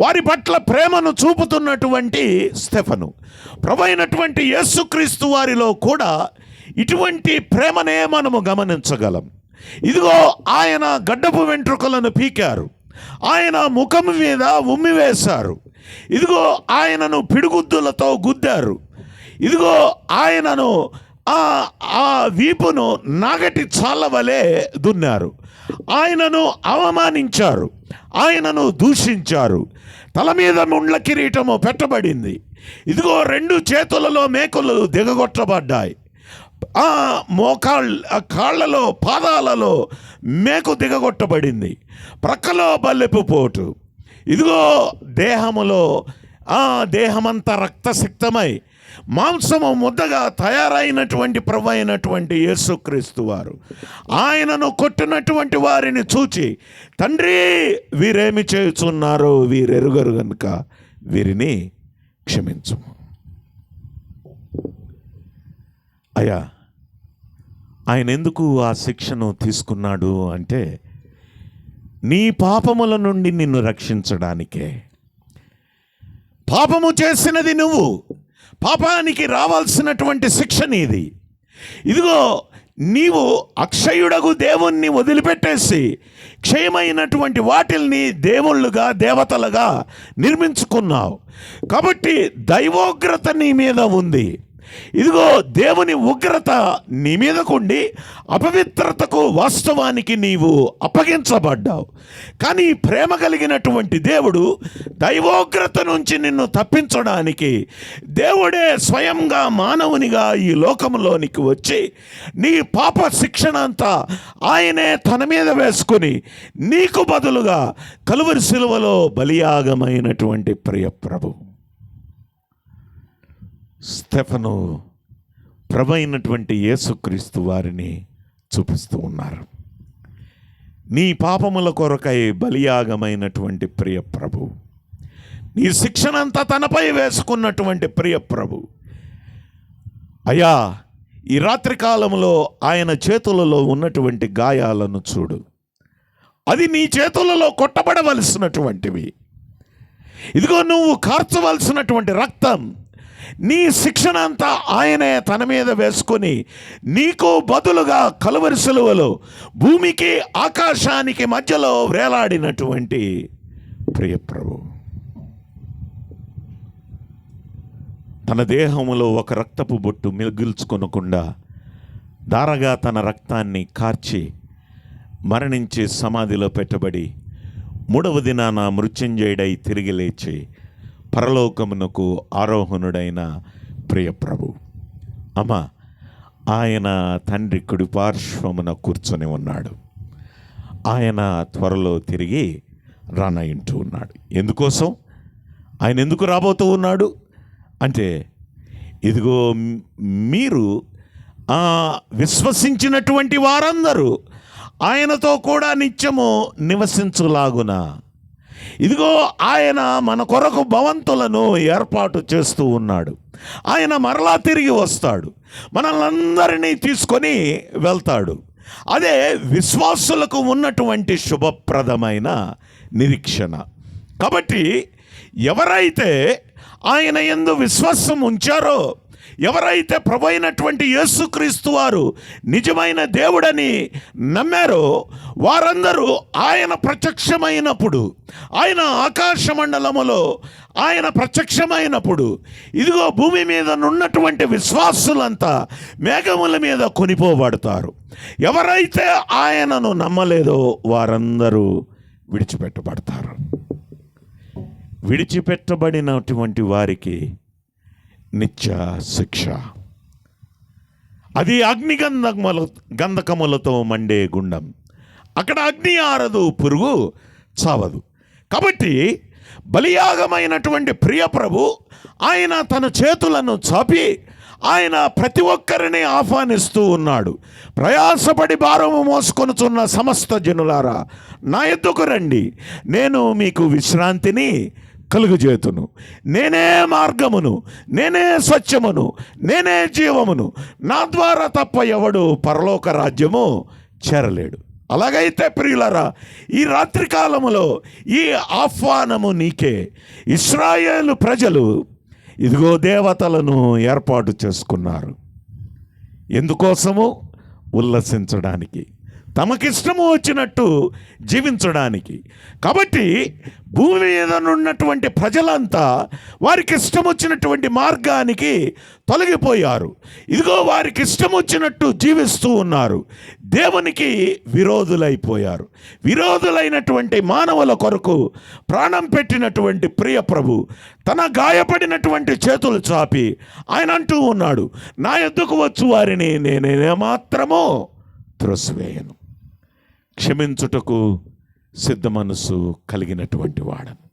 వారి పట్ల ప్రేమను చూపుతున్నటువంటి స్టెఫను. ప్రభువైనటువంటి యేసుక్రీస్తు వారిలో కూడా ఇటువంటి ప్రేమనే మనము గమనించగలం. ఇదిగో ఆయన గడ్డపు వెంట్రుకలను పీకారు, ఆయన ముఖం మీద ఉమ్మివేశారు, ఇదిగో ఆయనను పిడిగుద్దులతో గుద్దారు, ఇదిగో ఆయనను ఆ వీపును నాగటి చాళ్ళ వలె దున్నారు, ఆయనను అవమానించారు, ఆయనను దూషించారు. తల మీద ముండ్ల కిరీటము పెట్టబడింది, ఇదిగో 2 చేతులలో మేకులు దిగగొట్టబడ్డాయి, కాళ్ళలో పాదాలలో మేకు దిగగొట్టబడింది, ప్రక్కలో బల్లెపు పోటు, ఇదిగో దేహములో దేహమంతా రక్తసిక్తమై మాంసము ముద్దగా తయారైనటువంటి ప్రభు అయినటువంటి యేసుక్రీస్తు వారు ఆయనను కొట్టినటువంటి వారిని చూచి, తండ్రి వీరేమి చేయుచున్నారో వీరెరుగరు గనుక వీరిని క్షమించుము. అయ్యా, ఆయన ఎందుకు ఆ శిక్షను తీసుకున్నాడు అంటే నీ పాపముల నుండి నిన్ను రక్షించడానికే. పాపము చేసినది నువ్వు, పాపానికి రావాల్సినటువంటి శిక్ష నీది. ఇదిగో నీవు అక్షయుడగు దేవుణ్ణి వదిలిపెట్టేసి క్షయమైనటువంటి వాటిల్ని దేవుళ్ళుగా దేవతలుగా నిర్మించుకున్నావు. కాబట్టి దైవోగ్రత నీ మీద ఉంది. ఇదిగో దేవుని ఉగ్రత నీ మీదకుండి అపవిత్రతకు వాస్తవానికి నీవు అప్పగించబడ్డావు. కానీ ప్రేమ కలిగినటువంటి దేవుడు దైవోగ్రత నుంచి నిన్ను తప్పించడానికి దేవుడే స్వయంగా మానవునిగా ఈ లోకంలోనికి వచ్చి నీ పాప శిక్షణ అంతా ఆయనే తన మీద వేసుకుని నీకు బదులుగా కలువరి సిలువలో బలియాగమైనటువంటి ప్రియ ప్రభు. స్టెఫను ప్రభు అయినటువంటి యేసుక్రీస్తు వారిని చూపిస్తూ ఉన్నారు. నీ పాపముల కొరకై బలియాగమైనటువంటి ప్రియ ప్రభు, నీ శిక్షణంతా తనపై వేసుకున్నటువంటి ప్రియ ప్రభు. అయ్యా, ఈ రాత్రి కాలంలో ఆయన చేతులలో ఉన్నటువంటి గాయాలను చూడు. అది నీ చేతులలో కొట్టబడవలసినటువంటివి. ఇదిగో నువ్వు కార్చవలసినటువంటి రక్తం, నీ శిక్షణ అంతా ఆయనే తన మీద వేసుకొని నీకు బదులుగా కలువరి సిలువలో భూమికి ఆకాశానికి మధ్యలో వేలాడినటువంటి ప్రియ ప్రభు. తన దేహములో ఒక రక్తపు బొట్టు మిగిల్చుకొనకుండా ధారగా తన రక్తాన్ని కార్చి మరణించి సమాధిలో పెట్టబడి మూడవ దినాన మృత్యుంజయుడై తిరిగి లేచి పరలోకమునకు ఆరోహణుడైన ప్రియ ప్రభు. అమ్మ, ఆయన తండ్రి కుడి పార్శ్వమున కూర్చొని ఉన్నాడు. ఆయన త్వరలో తిరిగి రానయింటూ ఉన్నాడు. ఎందుకోసం ఆయన ఎందుకు రాబోతూ ఉన్నాడు అంటే, ఇదిగో మీరు విశ్వసించినటువంటి వారందరూ ఆయనతో కూడా నిత్యము నివసించులాగున, ఇదిగో ఆయన మన కొరకు భవంతులను ఏర్పాటు చేస్తూ ఉన్నాడు. ఆయన మరలా తిరిగి వస్తాడు, మనల్ని తీసుకొని వెళ్తాడు. అదే విశ్వాసులకు ఉన్నటువంటి శుభప్రదమైన నిరీక్షణ. కాబట్టి ఎవరైతే ఆయన యందు విశ్వాసం ఉంచారో, ఎవరైతే ప్రభు అయినటువంటి యేసుక్రీస్తు వారు నిజమైన దేవుడని నమ్మారో, వారందరూ ఆయన ప్రత్యక్షమైనప్పుడు, ఆయన ఆకాశ మండలములో ఆయన ప్రత్యక్షమైనప్పుడు, ఇదిగో భూమి మీద ఉన్నటువంటి విశ్వాసులంతా మేఘముల మీద కొనిపోబడతారు. ఎవరైతే ఆయనను నమ్మలేదో వారందరూ విడిచిపెట్టబడతారు. విడిచిపెట్టబడినటువంటి వారికి నిత్య శిక్ష, అది గంధకములతో మండే గుండం. అక్కడ అగ్ని ఆరదు, పురుగు చావదు. కాబట్టి బలియాగమైనటువంటి ప్రియ ప్రభు ఆయన తన చేతులను చాపి ఆయన ప్రతి ఒక్కరిని ఆహ్వానిస్తూ ఉన్నాడు. ప్రయాసపడి భారము మోసుకొనుచున్న సమస్త జనులారా నా యొద్దకు రండి, నేను మీకు విశ్రాంతిని కలుగజేతును. నేనే మార్గమును, నేనే సత్యమును, నేనే జీవమును. నా ద్వారా తప్ప ఎవడు పరలోక రాజ్యము చేరలేడు. అలాగైతే ప్రియులారా, ఈ రాత్రికాలములో ఈ ఆహ్వానము నీకే. ఇశ్రాయేలు ప్రజలు ఇదిగో దేవతలను ఏర్పాటు చేసుకున్నారు. ఎందుకోసము? ఉల్లసించడానికి, తమకిష్టము వచ్చినట్టు జీవించడానికి. కాబట్టి భూమి మీద ఉన్నటువంటి ప్రజలంతా వారికి ఇష్టం వచ్చినటువంటి మార్గానికి తొలగిపోయారు. ఇదిగో వారికి ఇష్టం వచ్చినట్టు జీవిస్తూ ఉన్నారు. దేవునికి విరోధులైపోయారు. విరోధులైనటువంటి మానవుల కొరకు ప్రాణం పెట్టినటువంటి ప్రియ ప్రభు తన గాయపడినటువంటి చేతులు చాపి ఆయన అంటూ ఉన్నాడు, నా యొద్దకు వచ్చు వారిని నేనే మాత్రమో త్రోసివేయను. క్షమించుటకు సిద్ధ మనసు కలిగినటువంటి వాడను.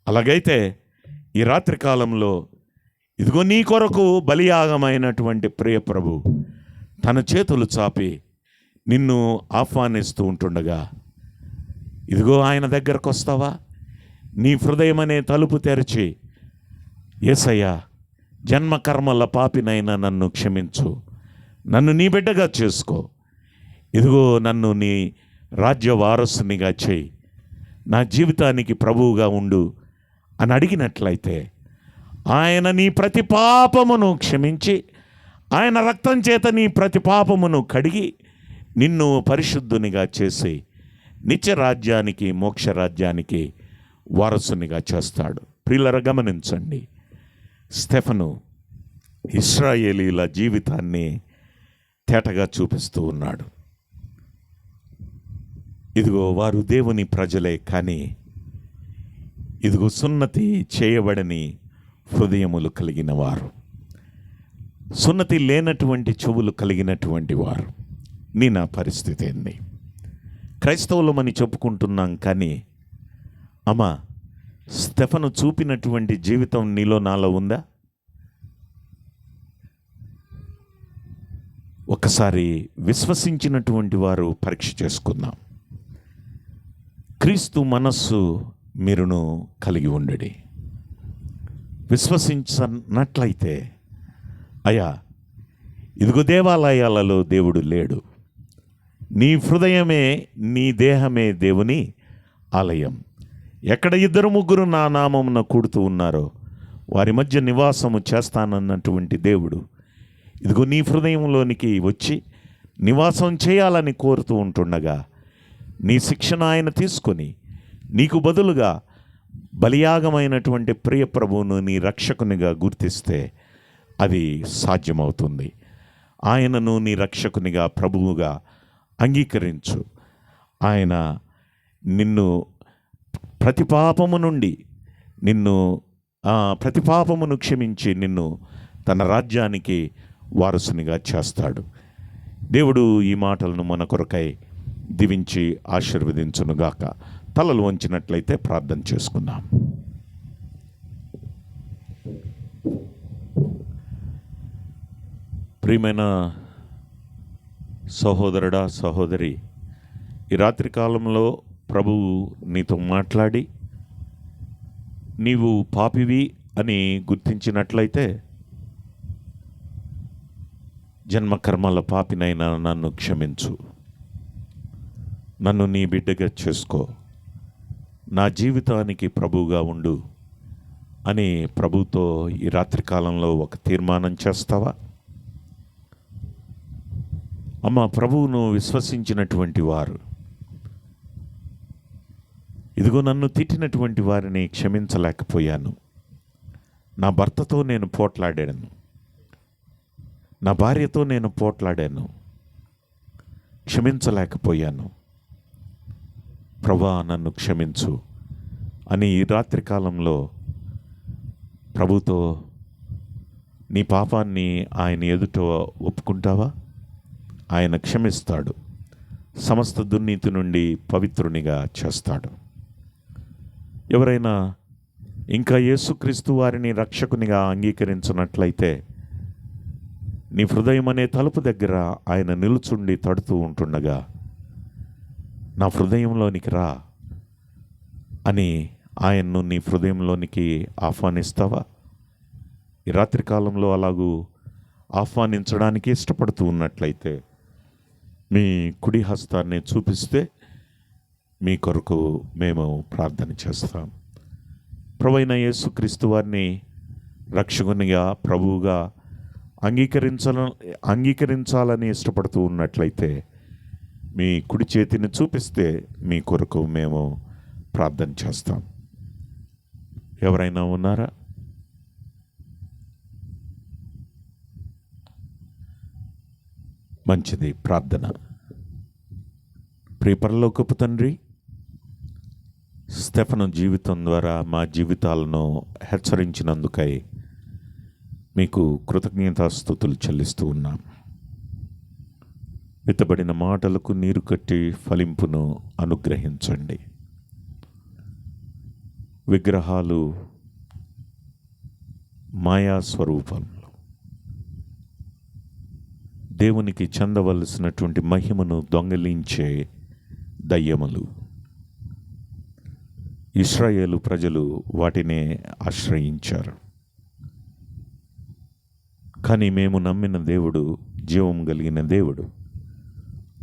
అలాగైతే ఈ రాత్రి కాలంలో ఇదిగో నీ కొరకు బలియాగమైనటువంటి ప్రియ ప్రభు తన చేతులు చాపి నిన్ను ఆహ్వానిస్తూ ఉంటుండగా, ఇదిగో ఆయన దగ్గరకు వస్తావా? నీ హృదయం అనే తలుపు తెరిచి, యేసయ్యా, జన్మకర్మల పాపినైనా నన్ను క్షమించు, నన్ను నీ బిడ్డగా చేసుకో, ఇదిగో నన్ను నీ రాజ్య వారసునిగా చేయి, నా జీవితానికి ప్రభువుగా ఉండు అని అడిగినట్లయితే ఆయన నీ ప్రతి పాపమును క్షమించి, ఆయన రక్తం చేత నీ ప్రతి పాపమును కడిగి నిన్ను పరిశుద్ధునిగా చేసి నిత్య రాజ్యానికి, మోక్ష రాజ్యానికి వారసునిగా చేస్తాడు. ప్రియులరా, గమనించండి, స్టెఫను ఇశ్రాయేలీల జీవితాన్ని తేటగా చూపిస్తూ ఉన్నాడు. ఇదిగో వారు దేవుని ప్రజలే, కానీ ఇదిగో సున్నతి చేయబడని హృదయములు కలిగిన వారు, సున్నతి లేనటువంటి చెవులు కలిగినటువంటి వారు. నా పరిస్థితి ఏంది? క్రైస్తవులమని చెప్పుకుంటున్నాం, కానీ అమ్మా, స్టెఫను చూపినటువంటి జీవితం నీలో నాలో ఉందా? ఒకసారి విశ్వసించినటువంటి వారు పరీక్ష చేసుకుందాం. క్రీస్తు మనస్సు మీరును కలిగి ఉండడి. విశ్వసించినట్లయితే, అయ్యా, ఇదిగో దేవాలయాలలో దేవుడు లేడు, నీ హృదయమే, నీ దేహమే దేవుని ఆలయం. ఎక్కడ 2-3 నా నామమున కూడుతూ ఉన్నారో వారి మధ్య నివాసము చేస్తానన్నటువంటి దేవుడు ఇదిగో నీ హృదయంలోనికి వచ్చి నివాసం చేయాలని కోరుతూ ఉంటుండగా, నీ శిక్షణ ఆయన తీసుకొని నీకు బదులుగా బలియాగమైనటువంటి ప్రియ ప్రభువును నీ రక్షకునిగా గుర్తిస్తే అది సాధ్యమవుతుంది. ఆయనను నీ రక్షకునిగా, ప్రభువుగా అంగీకరించు. ఆయన నిన్ను ప్రతి పాపము నుండి ప్రతి పాపమును క్షమించి నిన్ను తన రాజ్యానికి వారసునిగా చేస్తాడు. దేవుడు ఈ మాటలను మన కొరకై దీవించి ఆశీర్వదించునుగాక. తలలు వంచినట్లయితే ప్రార్థన చేసుకుందాం. ప్రియమైన సహోదరుడా, సహోదరి, ఈ రాత్రి కాలంలో ప్రభువు నీతో మాట్లాడి నీవు పాపివి అని గుర్తించినట్లయితే, జన్మకర్మల పాపినైనా నన్ను క్షమించు, నన్ను నీ బిడ్డగా చేసుకో, నా జీవితానికి ప్రభువుగా ఉండు అని ప్రభుతో ఈ రాత్రి కాలంలో ఒక తీర్మానం చేస్తావా? అమ్మ, ప్రభువును విశ్వసించినటువంటి వారు, ఇదిగో నన్ను తిట్టినటువంటి వారిని క్షమించలేకపోయాను, నా భర్తతో నేను పోట్లాడాను, నా భార్యతో నేను పోట్లాడాను, క్షమించలేకపోయాను, ప్రభువా నన్ను క్షమించు అని ఈ రాత్రి కాలంలో ప్రభుతో నీ పాపాన్ని ఆయన ఎదుట ఒప్పుకుంటావా? ఆయన క్షమిస్తాడు, సమస్త దుర్నీతి నుండి పవిత్రునిగా చేస్తాడు. ఎవరైనా ఇంకా యేసుక్రీస్తు వారిని రక్షకునిగా అంగీకరించినట్లయితే, నీ హృదయం అనే తలుపు దగ్గర ఆయన నిలుచుండి తడుతూ ఉంటుండగా, నా హృదయంలోనికి రా అని ఆయన్ను నీ హృదయంలోనికి ఆహ్వానిస్తావా? ఈ రాత్రి కాలంలో అలాగూ ఆహ్వానించడానికి ఇష్టపడుతూ ఉన్నట్లయితే మీ కుడి హస్తాన్ని చూపిస్తే మీ కొరకు మేము ప్రార్థన చేస్తాం. ప్రభువైన యేసుక్రీస్తు వారిని రక్షకునిగా, ప్రభువుగా అంగీకరించాలని ఇష్టపడుతూ ఉన్నట్లయితే మీ కుడి చేతిని చూపిస్తే మీ కొరకు మేము ప్రార్థన చేస్తాం. ఎవరైనా ఉన్నారా? మంచిది. ప్రార్థన. ప్రియ పరలోకపు తండ్రి, స్టెఫను జీవితం ద్వారా మా జీవితాలను హెచ్చరించినందుకై మీకు కృతజ్ఞతాస్తుతులు చెల్లిస్తూ ఉన్నాం. విత్తబడిన మాటలకు నీరు కట్టి ఫలింపును అనుగ్రహించండి. విగ్రహాలు మాయా స్వరూపంలో దేవునికి చెందవలసినటువంటి మహిమను దొంగిలించే దయ్యములు. ఇశ్రాయేలు ప్రజలు వాటినే ఆశ్రయించారు. కానీ మేము నమ్మిన దేవుడు జీవం కలిగిన దేవుడు.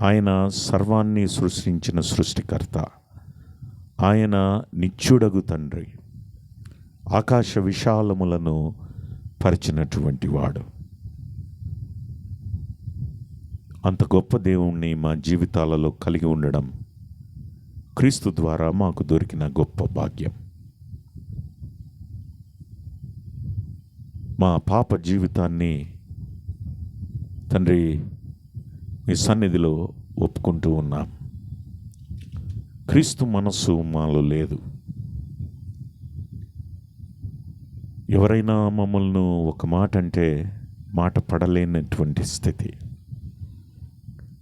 ఆయన సర్వాన్ని సృష్టించిన సృష్టికర్త. ఆయన నిత్యుడగు తండ్రి. ఆకాశ విశాలములను పరిచినటువంటి వాడు. అంత గొప్ప దేవుణ్ణి మా జీవితాలలో కలిగి ఉండడం క్రీస్తు ద్వారా మాకు దొరికిన గొప్ప భాగ్యం. మా పాప జీవితాన్ని తండ్రి మీ సన్నిధిలో ఒప్పుకుంటూ ఉన్నాం. క్రీస్తు మనస్సు మాలో లేదు. ఎవరైనా మమ్మల్ని ఒక మాట అంటే మాట పడలేనటువంటి స్థితి.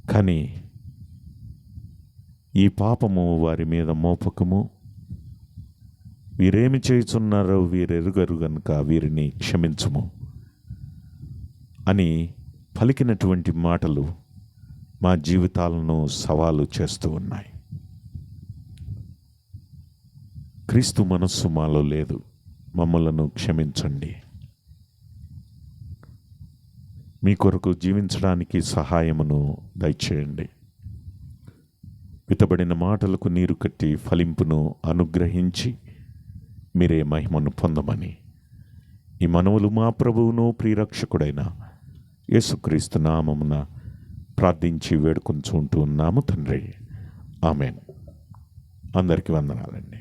కానీ ఈ పాపము వారి మీద మోపకము. వీరేమి చేయుచున్నారో వీరెరుగరు గనుక వీరిని క్షమించుము అని పలికినటువంటి మాటలు మా జీవితాలను సవాలు చేస్తూ ఉన్నాయి. క్రీస్తు మనస్సు మాలో లేదు. మమ్మలను క్షమించండి. మీ కొరకు జీవించడానికి సహాయమును దయచేయండి. విత్తబడిన మాటలకు నీరు కట్టి ఫలింపును అనుగ్రహించి మీరే మహిమను పొందమని ఈ మనవులు మా ప్రభువును ప్రియరక్షకుడైన యేసుక్రీస్తు నామమున ప్రార్థించి వేడుకొంచుంటూ ఉన్నాము తండ్రి. ఆమేన్. అందరికీ వందనాలండి.